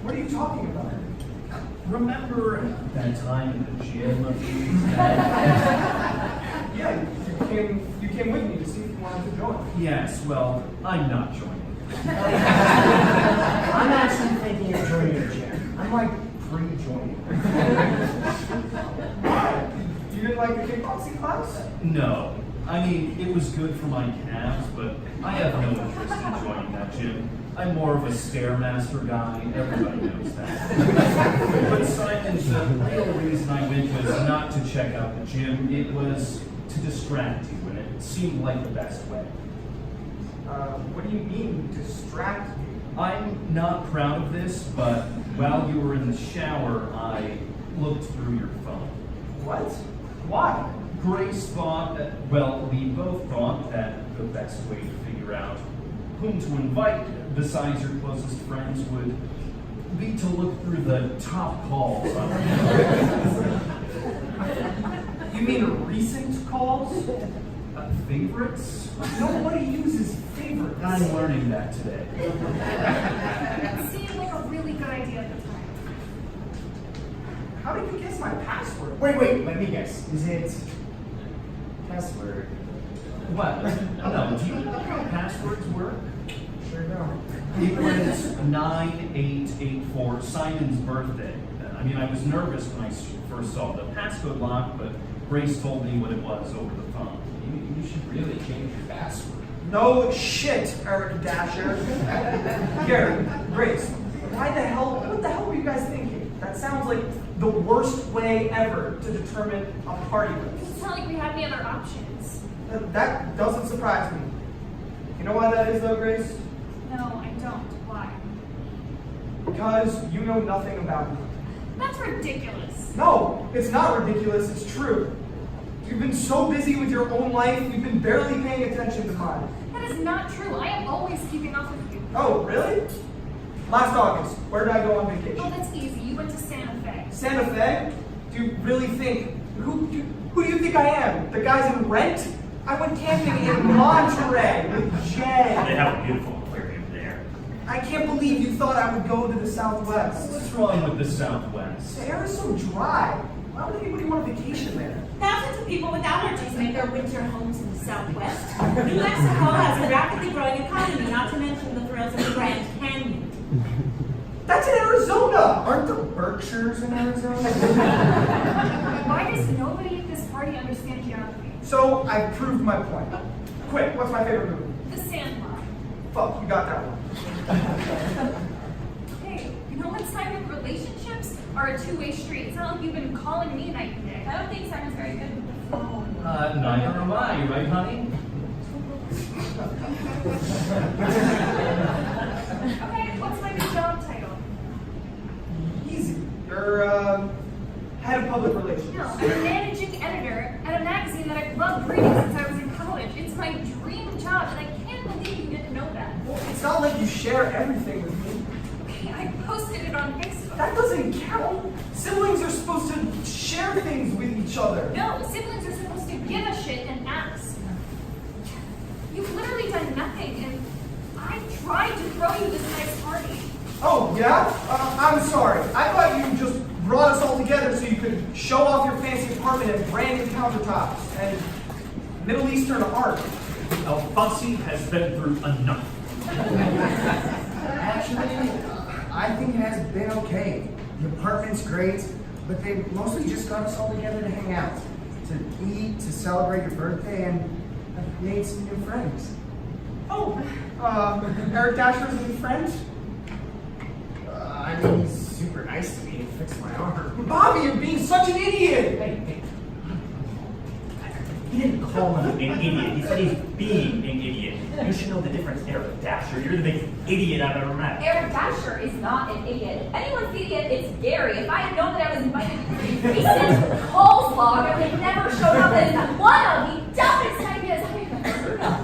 [SPEAKER 11] What are you talking about?
[SPEAKER 3] remember that time in the gym a few weeks back?
[SPEAKER 11] Yeah, you came with me to see if you wanted to join.
[SPEAKER 3] Yes, well, I'm not joining.
[SPEAKER 4] I'm actually thinking of joining the gym. I'm like pre-joining.
[SPEAKER 11] Why? You didn't like the kickboxing class?
[SPEAKER 3] No. I mean, it was good for my calves, but I have no interest in joining that gym. I'm more of a Stairmaster guy. Everybody knows that. But Simon, the real reason I went was not to check out the gym. It was to distract you, and it seemed like the best way.
[SPEAKER 11] What do you mean, distract me?
[SPEAKER 3] I'm not proud of this, but while you were in the shower, I looked through your phone.
[SPEAKER 11] What? Why?
[SPEAKER 3] Grace thought that, well, we both thought that the best way to figure out whom to invite besides your closest friends would be to look through the top calls on
[SPEAKER 11] You mean recent calls?
[SPEAKER 3] favorites?
[SPEAKER 11] Nobody uses favorites.
[SPEAKER 3] I'm learning that today.
[SPEAKER 2] It seemed like a really good idea at the time.
[SPEAKER 11] How did you guess my password?
[SPEAKER 4] Wait, let me guess. Is it password?
[SPEAKER 3] What? No, do you know how passwords work?
[SPEAKER 4] Sure don't.
[SPEAKER 3] It was 9884, Simon's birthday. I mean, I was nervous when I first saw the passcode lock, but Grace told me what it was over the phone.
[SPEAKER 12] You should really change your password.
[SPEAKER 11] No shit, Eric Dasher. Gary, Grace, what the hell were you guys thinking? That sounds like the worst way ever to determine a party list.
[SPEAKER 2] It's not like we had any other options.
[SPEAKER 11] That doesn't surprise me. You know why that is though, Grace?
[SPEAKER 2] No, I don't. Why?
[SPEAKER 11] Because you know nothing about me.
[SPEAKER 2] That's ridiculous.
[SPEAKER 11] No, it's not ridiculous, it's true. You've been so busy with your own life, you've been barely paying attention to mine.
[SPEAKER 2] That is not true. I am always keeping up with you.
[SPEAKER 11] Oh, really? Last August, where did I go on vacation?
[SPEAKER 2] Oh, that's easy. You went to Santa Fe.
[SPEAKER 11] Santa Fe? Do you really think, who do you think I am? The guys in Rent? I went camping in Monterey with Jen.
[SPEAKER 5] They have a beautiful aquarium there.
[SPEAKER 11] I can't believe you thought I would go to the Southwest.
[SPEAKER 3] What's wrong with the Southwest?
[SPEAKER 11] The air is so dry. Why would anybody want a vacation there?
[SPEAKER 8] Thousands of people with allergies make their winter homes in the Southwest. New Mexico has a rapidly growing economy, not to mention the thrills of the Grand Canyon.
[SPEAKER 11] That's in Arizona!
[SPEAKER 4] Aren't the Berkshires in Arizona?
[SPEAKER 2] Why does nobody at this party understand geography?
[SPEAKER 11] So, I proved my point. Quick, what's my favorite movie?
[SPEAKER 2] The Sandlot.
[SPEAKER 11] Fuck, you got that one.
[SPEAKER 2] Hey, you know what, Simon? Relationships are a two-way street. It's not like you've been calling me night and day.
[SPEAKER 10] I don't think Simon's very good with the phone.
[SPEAKER 3] Neither am I, right, honey?
[SPEAKER 2] Okay, what's my new job title?
[SPEAKER 11] Easy. You're, head of public relations.
[SPEAKER 2] No, I'm a managing editor at a magazine that I've loved reading since I was in college. It's my dream job, and I can't believe you didn't know that.
[SPEAKER 11] Well, it's not like you share everything with me.
[SPEAKER 2] Okay, I posted it on Facebook.
[SPEAKER 11] That doesn't count. Siblings are supposed to share things with each other.
[SPEAKER 2] No, siblings are supposed to give a shit and ask. You've literally done nothing, and I tried to throw you this nice party.
[SPEAKER 11] Oh, yeah? I'm sorry. I thought you just brought us all together so you could show off your fancy apartment and brand new countertops and Middle Eastern art.
[SPEAKER 5] Fossey has been through enough.
[SPEAKER 4] Actually, I think it has been okay. The apartment's great, but they mostly just got us all together to hang out, to eat, to celebrate your birthday, and I've made some new friends.
[SPEAKER 11] Oh, Eric Dasher's new friend?
[SPEAKER 4] I mean, he's super nice to me and fixed my arm.
[SPEAKER 11] Bobby, you're being such an idiot!
[SPEAKER 5] Hey. He didn't call him an idiot. He said he's being an idiot. You should know the difference, Eric Dasher. You're the biggest idiot I've ever met.
[SPEAKER 10] Eric Dasher is not an idiot. If anyone's the idiot, it's Gary. If I had known that I was invited to the recent coleslaw, I would have never showed up as one of the dumbest ideas I've ever heard of.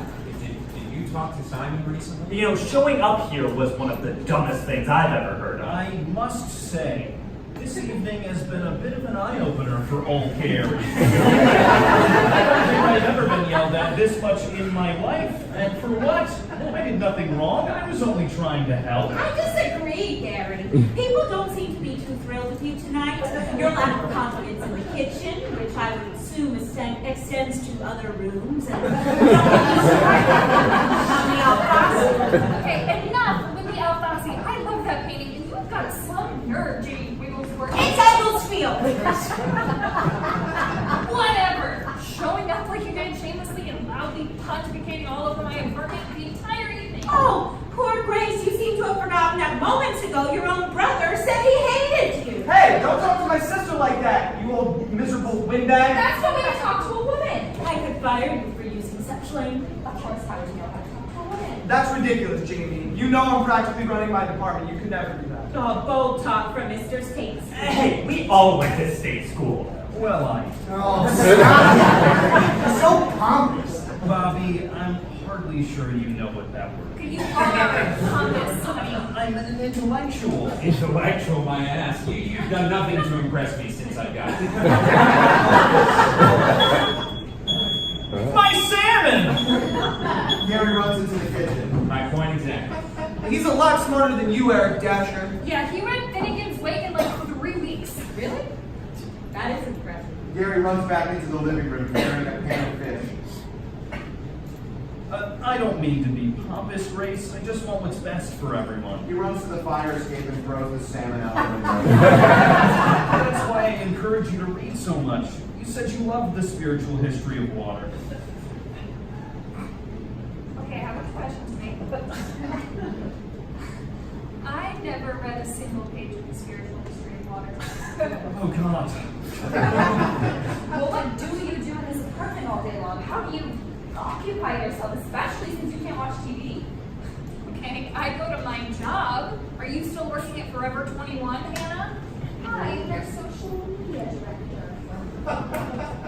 [SPEAKER 12] Did you talk to Simon recently?
[SPEAKER 5] You know, showing up here was one of the dumbest things I've ever heard of.
[SPEAKER 3] I must say, this evening has been a bit of an eye-opener for old Gary. I don't think I've ever been yelled at this much in my life. And for what? I did nothing wrong. I was only trying to help.
[SPEAKER 8] I disagree, Gary. People don't seem to be too thrilled with you tonight. Your lack of confidence in the kitchen, which I would assume extends to other rooms, and on the alfasi.
[SPEAKER 2] Okay, enough with the alfasi. I love that painting, and you've got some nerve, Jane Wigglesworth.
[SPEAKER 8] It's Egglesfield!
[SPEAKER 2] Whatever. Showing up like you did shamelessly and loudly pontificating all over my apartment the entire evening.
[SPEAKER 8] Oh, poor Grace, you seem to have forgotten that moments ago your own brother said he hated you.
[SPEAKER 11] Hey, don't talk to my sister like that, you old miserable windbag.
[SPEAKER 10] That's the way to talk to a woman.
[SPEAKER 8] I could fire you for using such language.
[SPEAKER 10] Of course, how would you know how to talk to a woman?
[SPEAKER 11] That's ridiculous, Jamie. You know I'm practically running my department. You could never do that.
[SPEAKER 8] Oh, bold talk from Mr. State.
[SPEAKER 5] Hey, we all went to state school.
[SPEAKER 9] Well,
[SPEAKER 4] Oh, stop it. So pompous.
[SPEAKER 9] Bobby, I'm hardly sure you know what that word is.
[SPEAKER 2] You are pompous.
[SPEAKER 9] I'm an intellectual.
[SPEAKER 12] Intellectual, my ass. You've done nothing to impress me since I got here.
[SPEAKER 9] My salmon!
[SPEAKER 1] Gary runs into the kitchen.
[SPEAKER 12] My point exactly.
[SPEAKER 11] He's a lot smarter than you, Eric Dasher.
[SPEAKER 2] Yeah, he read Finnegan's Wake in like 3 weeks.
[SPEAKER 8] Really? That is impressive.
[SPEAKER 1] Gary runs back into the living room carrying a pan of fish.
[SPEAKER 9] I don't mean to be pompous, Grace. I just want what's best for everyone.
[SPEAKER 1] He runs to the fire escape and throws the salmon out the window.
[SPEAKER 9] That's why I encourage you to read so much. You said you loved the spiritual history of water.
[SPEAKER 2] Okay, I have a question to make. I never read a single page of the spiritual history of water.
[SPEAKER 9] Oh, God.
[SPEAKER 10] Well, what do you do in this apartment all day long? How do you occupy yourself, especially since you can't watch TV?
[SPEAKER 2] Okay, I go to my job. Are you still working at Forever 21, Hannah?
[SPEAKER 10] Hi, their social media director.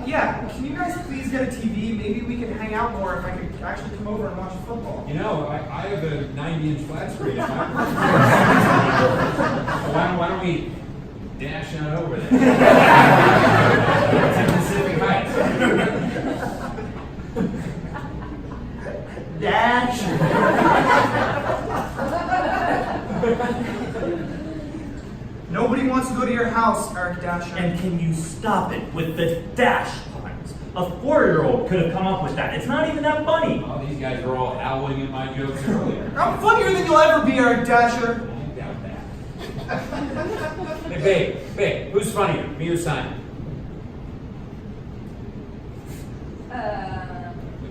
[SPEAKER 11] Yeah, can you guys please get a TV? Maybe we can hang out more if I could actually come over and watch football.
[SPEAKER 12] You know, I have a 90-inch flat screen. So why don't we dash on over there? It's in Pacific Heights.
[SPEAKER 4] Dash.
[SPEAKER 11] Nobody wants to go to your house, Eric Dasher.
[SPEAKER 5] And can you stop it with the dash lines? A 4-year-old could have come up with that. It's not even that funny.
[SPEAKER 12] Oh, these guys were all howling at my jokes earlier.
[SPEAKER 11] I'm funnier than you'll ever be, Eric Dasher.
[SPEAKER 12] I doubt that. Hey, babe, who's funnier, me or Simon?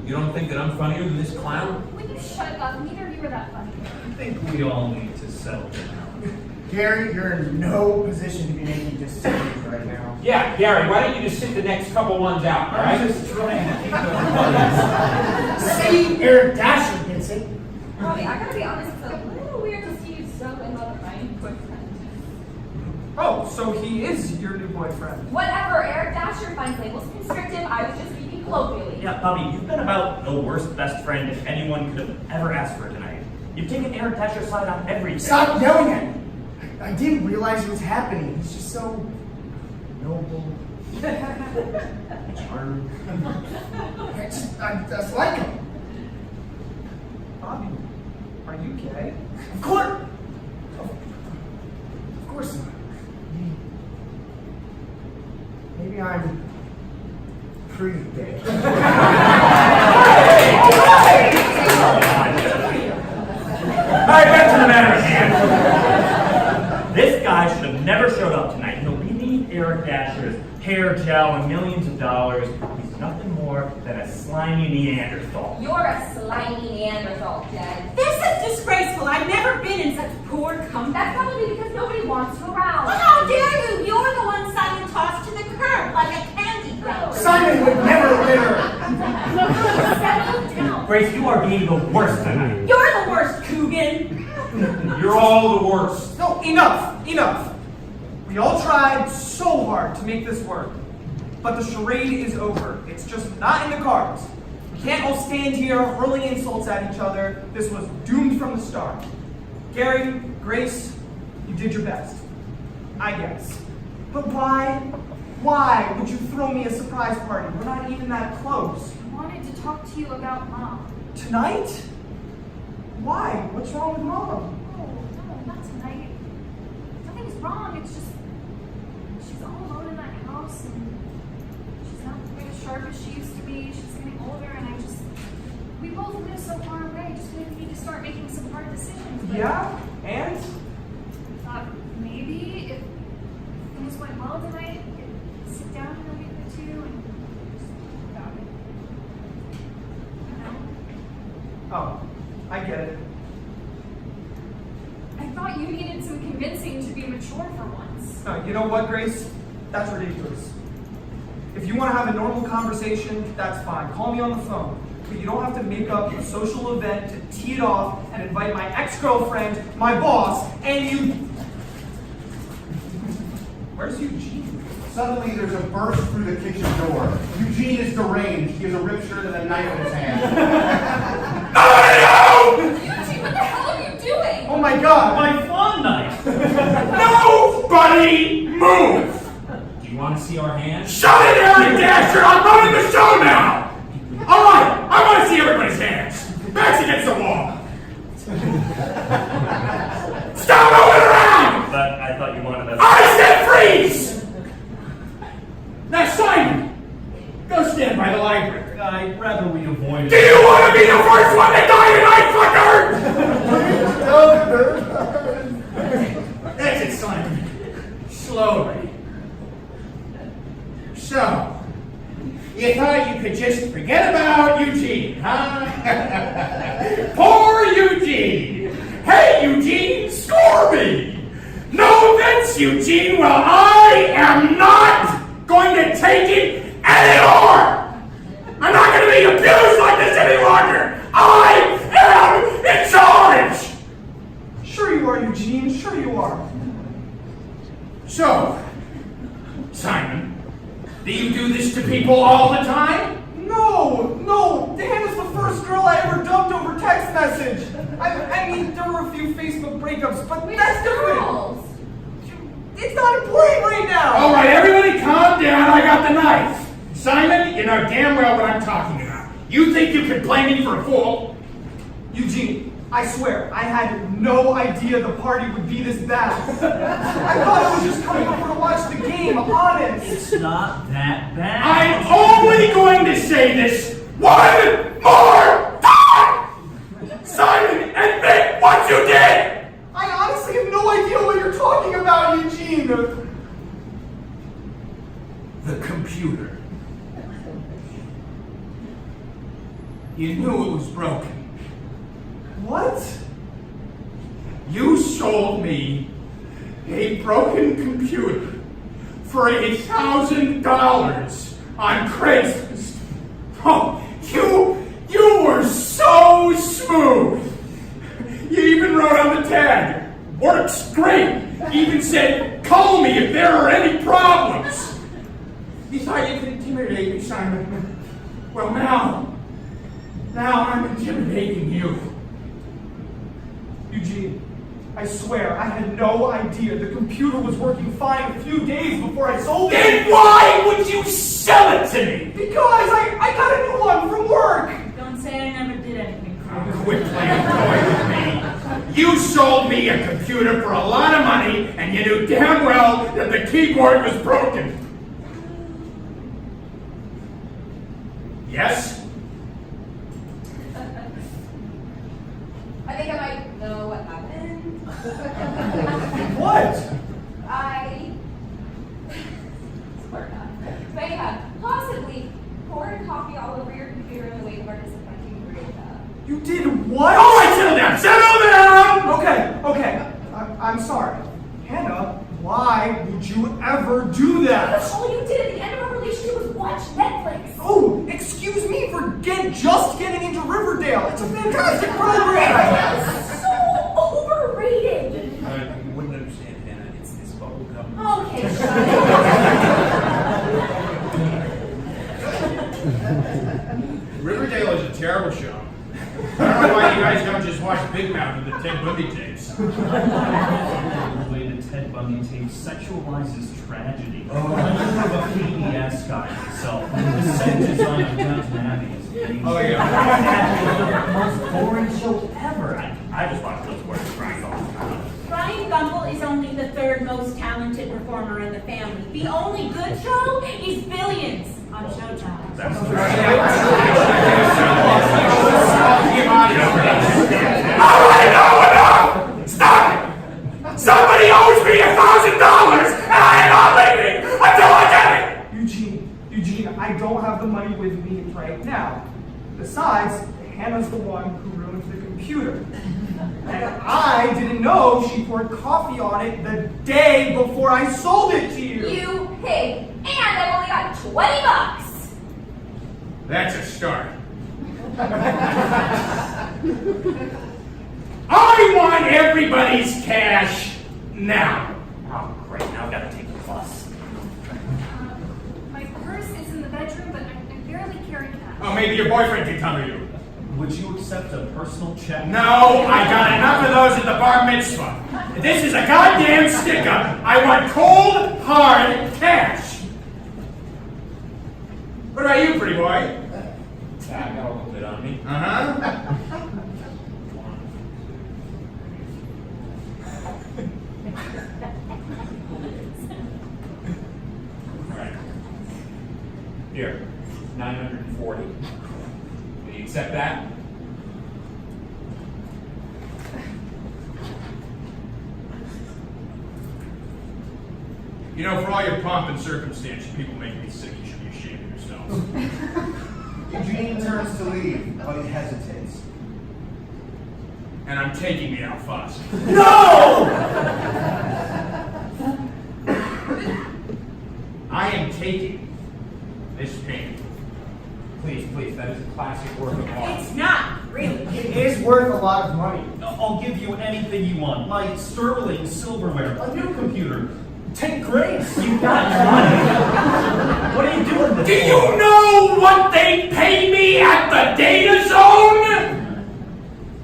[SPEAKER 12] You don't think that I'm funnier than this clown?
[SPEAKER 2] Will you shut up? Neither of you are that funny.
[SPEAKER 9] I think we all need to settle down.
[SPEAKER 4] Gary, you're in no position to be making decisions right now.
[SPEAKER 12] Yeah, Gary, why don't you just sit the next couple ones out, all right?
[SPEAKER 9] I'm just trying to keep everybody.
[SPEAKER 4] See, Eric Dasher gets it.
[SPEAKER 10] Robbie, I gotta be honest, it's a little weird to see you so in love with my boyfriend.
[SPEAKER 11] Oh, so he is your new boyfriend.
[SPEAKER 10] Whatever, Eric Dasher finds labels constrictive, I was just speaking colloquially.
[SPEAKER 5] Yeah, Bobby, you've been about the worst best friend anyone could have ever asked for tonight. You've taken Eric Dasher's side on everything.
[SPEAKER 4] Stop yelling at me. I didn't realize it was happening. He's just so noble, charming. I just like him.
[SPEAKER 11] Bobby, are you gay?
[SPEAKER 4] Of course. Of course not. Maybe I'm pretty gay.
[SPEAKER 5] Alright, back to the matter at hand. This guy should have never showed up tonight. He'll beneath Eric Dasher's hair gel and millions of dollars. He's nothing more than a slimy Neanderthal.
[SPEAKER 10] You're a slimy Neanderthal, Dad.
[SPEAKER 8] This is disgraceful. I've never been in such poor company.
[SPEAKER 10] That's probably because nobody wants you around.
[SPEAKER 8] Well, how dare you? You're the one Simon tossed to the curb like a candy flower.
[SPEAKER 4] Simon would never litter.
[SPEAKER 2] Settle down.
[SPEAKER 5] Grace, you are being the worst tonight.
[SPEAKER 8] You're the worst, Coogan.
[SPEAKER 12] You're all the worst.
[SPEAKER 11] No, enough, enough. We all tried so hard to make this work, but the charade is over. It's just not in the cards. We can't all stand here hurling insults at each other. This was doomed from the start. Gary, Grace, you did your best, I guess. But why would you throw me a surprise party? We're not even that close.
[SPEAKER 2] I wanted to talk to you about Mom.
[SPEAKER 11] Tonight? Why? What's wrong with Mom?
[SPEAKER 2] No, not tonight. Nothing's wrong. It's just she's all alone in that house, and she's not quite as sharp as she used to be. She's getting older, and we both live so far away. Just maybe we need to start making some hard decisions. But
[SPEAKER 11] Yeah, and?
[SPEAKER 2] I thought maybe if things went well tonight, we could sit down in a week or two and just talk about it. You know?
[SPEAKER 11] Oh, I get it.
[SPEAKER 2] I thought you needed some convincing to be mature for once.
[SPEAKER 11] You know what, Grace? That's ridiculous. If you want to have a normal conversation, that's fine. Call me on the phone. But you don't have to make up a social event to tee it off and invite my ex-girlfriend, my boss, and you... Where's Eugene?
[SPEAKER 1] Suddenly, there's a burst through the kitchen door. Eugene is deranged. He has a ripped shirt and a knife in his hand.
[SPEAKER 2] Eugene, what the hell are you doing?
[SPEAKER 11] Oh my god!
[SPEAKER 3] My fun knife!
[SPEAKER 6] Nobody move!
[SPEAKER 3] Do you want to see our hands?
[SPEAKER 6] Shut it, Eric Dasher! I'm running the show now! Alright, I want to see everybody's hands. Backs against the wall. Stop moving around!
[SPEAKER 3] But I thought you wanted us.
[SPEAKER 6] I said freeze! Now, Simon, go stand by the library.
[SPEAKER 3] I'd rather we avoid
[SPEAKER 6] Do
[SPEAKER 3] it.
[SPEAKER 6] you want to be the first one to die tonight, fucker? Exit, Simon. Slowly. So, you thought you could just forget about Eugene, huh? Poor Eugene! Hey, Eugene, score me! No offense, Eugene, well, I am not going to take it anymore! I'm not going to be abused like this any longer! I am in charge!
[SPEAKER 11] Sure you are, Eugene. Sure you are.
[SPEAKER 6] So, Simon, do you do this to people all the time?
[SPEAKER 11] No! Hannah's the first girl I ever dumped over text message. I mean, there were a few Facebook breakups, but that's different. It's not important right now.
[SPEAKER 6] All right, everybody calm down. I got the knife. Simon, you know damn well what I'm talking about. You think you can play me for a fool?
[SPEAKER 11] Eugene, I swear, I had no idea the party would be this bad. I thought I was just coming over to watch the game, honest.
[SPEAKER 3] It's not that bad.
[SPEAKER 6] I'm only going to say this one more time! Simon, admit what you did!
[SPEAKER 11] I honestly have no idea what you're talking about, Eugene.
[SPEAKER 6] The computer. You knew it was broken.
[SPEAKER 11] What?
[SPEAKER 6] You sold me a broken computer for $1,000 on Craigslist. Oh, you were so smooth. You even wrote on the tag, works great. Even said, call me if there are any problems. You thought you could intimidate me, Simon. Well, now I'm intimidating you.
[SPEAKER 11] Eugene, I swear, I had no idea the computer was working fine a few days before I sold it.
[SPEAKER 6] Then why would you sell it to me?
[SPEAKER 11] Because I got a new one from work.
[SPEAKER 8] Don't say I never did anything for you.
[SPEAKER 6] Quit playing toy with me. You sold me a computer for a lot of money, and you knew damn well that the keyboard was broken. Yes?
[SPEAKER 10] I think I might know what happened.
[SPEAKER 11] What?
[SPEAKER 10] I may have possibly poured coffee all over your computer in the wake of our disappointing breakup.
[SPEAKER 11] You did what?
[SPEAKER 6] All right, settle down. Settle down!
[SPEAKER 11] Okay. I'm sorry. Hannah, why would you ever do that?
[SPEAKER 8] That's all you did at the end of our relationship was watch Netflix.
[SPEAKER 11] Oh, excuse me for just getting into Riverdale. It's a fantastic program.
[SPEAKER 8] It's so overrated.
[SPEAKER 12] You wouldn't understand, Hannah. It's this bubble gum.
[SPEAKER 8] Okay, shut it.
[SPEAKER 6] Riverdale is a terrible show. I don't know why you guys don't just watch Big Mouth and the Ted Bundy tapes.
[SPEAKER 3] The way the Ted Bundy tape sexualizes tragedy. I'm more of a PBS guy myself. The set design of Downton Abbey is amazing.
[SPEAKER 6] Oh, yeah.
[SPEAKER 3] It's the most boring show ever. I just watch those words crying all the time.
[SPEAKER 8] Brian Gumble is only the third most talented performer in the family. The only good show is Billions on Showtime.
[SPEAKER 13] All right, now enough! Stop! Somebody owes me $1,000, and I am not leaving until I get it!
[SPEAKER 11] Eugene, I don't have the money with me right now. Besides, Hannah's the one who ruined the computer. And I didn't know she poured coffee on it the day before I sold it to you.
[SPEAKER 10] You pig. And I've only got $20.
[SPEAKER 6] That's a start.
[SPEAKER 13] I want everybody's cash now.
[SPEAKER 5] Oh, great, now I've got to take the bus.
[SPEAKER 2] My purse is in the bedroom, but I barely carry cash.
[SPEAKER 6] Oh, maybe your boyfriend can cover you.
[SPEAKER 3] Would you accept a personal check?
[SPEAKER 6] No, I got enough of those at the bar mitzvah. This is a goddamn stick-up. I want cold, hard cash. What about you, pretty boy?
[SPEAKER 12] I got a little bit on me.
[SPEAKER 6] Uh-huh.
[SPEAKER 12] All right. Here, 940. Do you accept that?
[SPEAKER 6] You know, for all your pomp and circumstance, you people make me sick. You should be ashamed of yourselves.
[SPEAKER 1] Eugene turns to leave, but he hesitates.
[SPEAKER 6] And I'm taking the Alphonse.
[SPEAKER 13] No!
[SPEAKER 6] I am taking this painting.
[SPEAKER 12] Please, that is a classic work of art.
[SPEAKER 8] It's not, really.
[SPEAKER 4] It is worth a lot of money.
[SPEAKER 3] I'll give you anything you want. My sterling silverware, a new computer. Take Grace.
[SPEAKER 5] You got your money. What are you doing this
[SPEAKER 13] Do
[SPEAKER 5] for?
[SPEAKER 13] you know what they pay me at the data zone?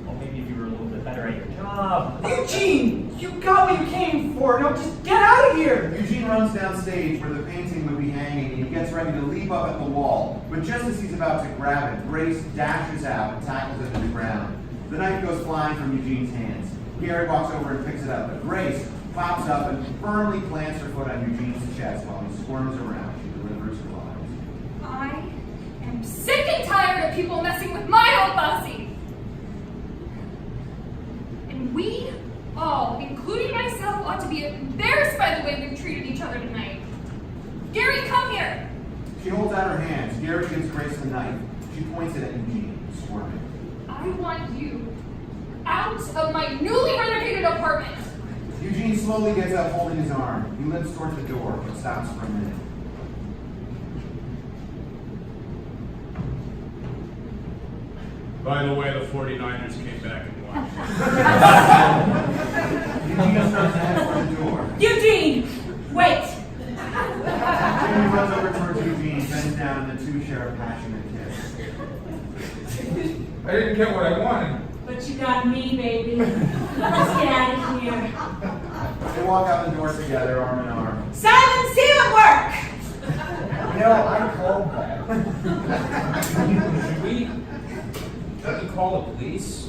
[SPEAKER 5] Well, maybe if you were a little bit better at your job.
[SPEAKER 11] Eugene, you got what you came for. Now just get out of here.
[SPEAKER 1] Eugene runs downstage where the painting would be hanging, and he gets ready to leap up at the wall. But just as he's about to grab it, Grace dashes out and tackles it to the ground. The knife goes flying from Eugene's hands. Gary walks over and picks it up, but Grace pops up and firmly plants her foot on Eugene's chest while he squirms around. She delivers her lines.
[SPEAKER 2] I am sick and tired of people messing with my old bossy. And we all, including myself, ought to be embarrassed by the way we've treated each other tonight. Gary, come here.
[SPEAKER 1] She holds out her hands. Gary gives Grace the knife. She points it at Eugene, squirming.
[SPEAKER 2] I want you out of my newly renovated apartment.
[SPEAKER 1] Eugene slowly gets up, holding his arm. He limps towards the door, but stops for a minute.
[SPEAKER 6] By the way, the 49ers came back and won.
[SPEAKER 1] Eugene starts to head for the door.
[SPEAKER 8] Eugene, wait.
[SPEAKER 1] Jimmy runs over towards Eugene, bends down, and the two share a passionate kiss.
[SPEAKER 6] I didn't get what I wanted.
[SPEAKER 8] But you got me, baby. Let's get out of here.
[SPEAKER 1] They walk out the door together, arm in arm.
[SPEAKER 8] Simon, seal work!
[SPEAKER 4] You know, I called that.
[SPEAKER 12] Should we call the police?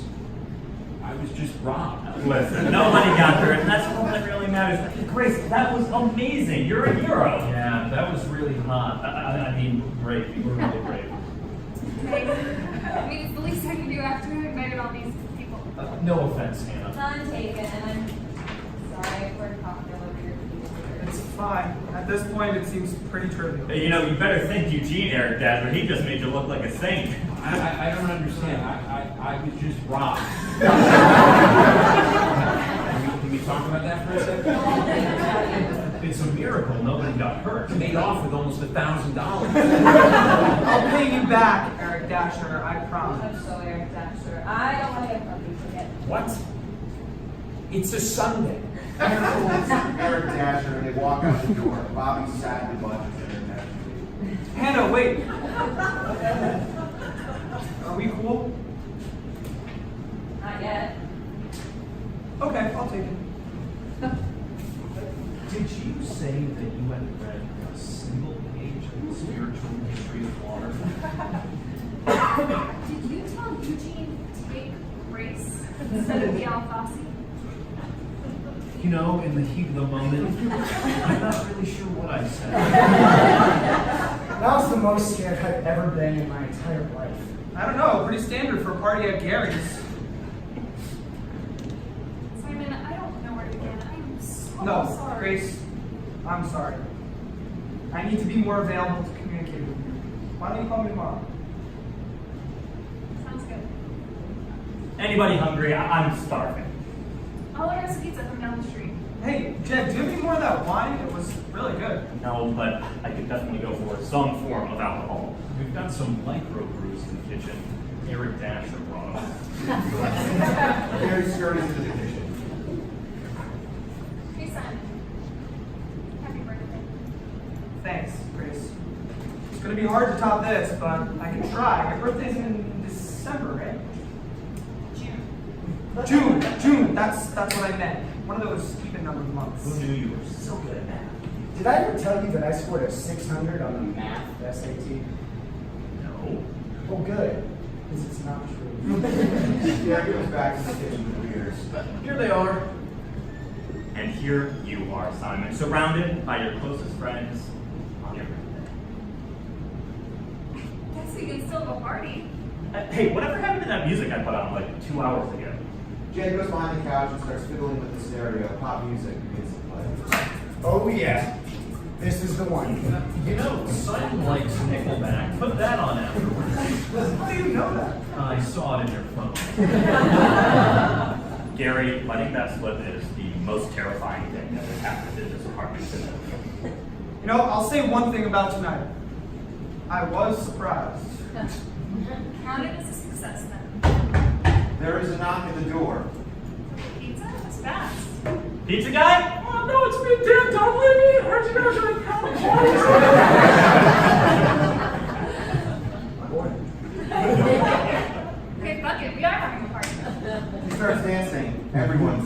[SPEAKER 12] I was just robbed.
[SPEAKER 5] Listen, nobody got hurt, and that's all that really matters. Grace, that was amazing. You're a hero.
[SPEAKER 3] Yeah, that was really hot. I mean, great. You were really great.
[SPEAKER 2] I mean, it's the least I can do after I invited all these people.
[SPEAKER 3] No offense, Hannah.
[SPEAKER 10] None taken, and I'm sorry I poured coffee all over your feet.
[SPEAKER 11] It's fine. At this point, it seems pretty trivial.
[SPEAKER 5] You know, you better thank Eugene, Eric Dazzler. He just made you look like a saint.
[SPEAKER 12] I don't understand. I was just robbed. Can we talk about that for a second?
[SPEAKER 3] It's a miracle nobody got hurt.
[SPEAKER 12] Made off with almost $1,000.
[SPEAKER 11] I'll pay you back, Eric Dasher, I promise.
[SPEAKER 10] I'm so Eric Dasher. I don't want to get grumpy. Forget it.
[SPEAKER 12] What? It's a Sunday.
[SPEAKER 1] Eric Dasher, and they walk out the door. Bobby sadly watches Eric Dasher leave.
[SPEAKER 11] Hannah, wait. Are we cool?
[SPEAKER 10] Not yet.
[SPEAKER 11] Okay, I'll take it.
[SPEAKER 3] Did you say that you had read a single page of the spiritual history of water?
[SPEAKER 2] Did you tell Eugene to take Grace instead of the Alphonse?
[SPEAKER 9] You know, in the heat of the moment, I'm not really sure what I said.
[SPEAKER 4] That was the most scared I've ever been in my entire life.
[SPEAKER 11] I don't know, pretty standard for a party at Gary's.
[SPEAKER 2] Simon, I don't know where to begin. I'm so
[SPEAKER 11] No,
[SPEAKER 2] sorry.
[SPEAKER 11] Grace, I'm sorry. I need to be more available to communicate with you. Why don't you call me tomorrow?
[SPEAKER 2] Sounds good.
[SPEAKER 5] Anybody hungry? I'm starving.
[SPEAKER 2] I'll order some pizza from down the street.
[SPEAKER 11] Hey, Jed, do you have any more of that wine? It was really good.
[SPEAKER 5] No, but I could definitely go for some form of alcohol.
[SPEAKER 9] We've got some micro brews in the kitchen. Eric Dasher brought them.
[SPEAKER 1] Very scurries into the kitchen.
[SPEAKER 2] Hey, Simon. Happy birthday.
[SPEAKER 11] Thanks, Grace. It's gonna be hard to top this, but I can try. Your birthday's in December, right? June. That's what I meant. One of those even numbered months.
[SPEAKER 5] Who knew you were so good at math?
[SPEAKER 4] Did I ever tell you that I scored a 600 on the math SAT?
[SPEAKER 5] No.
[SPEAKER 4] Oh, good. Because it's not true.
[SPEAKER 1] Gary goes back to the kitchen with beers.
[SPEAKER 9] Here they are.
[SPEAKER 5] And here you are, Simon, surrounded by your closest friends on your birthday.
[SPEAKER 2] Guess we can still have a party.
[SPEAKER 5] Hey, whatever happened to that music I put on like 2 hours ago?
[SPEAKER 1] Jed goes behind the couch and starts fiddling with the stereo. Pop music begins to play.
[SPEAKER 4] Oh, yeah. This is the one.
[SPEAKER 9] You know, Simon likes Nickelback. Put that on afterwards.
[SPEAKER 11] How do you know that?
[SPEAKER 9] I saw it in your phone.
[SPEAKER 5] Gary, letting that slip is the most terrifying thing that has happened in this apartment today.
[SPEAKER 11] You know, I'll say one thing about tonight. I was surprised.
[SPEAKER 2] Count it as a success then.
[SPEAKER 1] There is a knock at the door.
[SPEAKER 2] Pizza? That's fast.
[SPEAKER 5] Pizza guy?
[SPEAKER 13] Oh no, it's me, Dan. Don't leave me. Aren't you guys going to come
[SPEAKER 2] Okay, fuck it. We are having a party.
[SPEAKER 1] He starts dancing. Everyone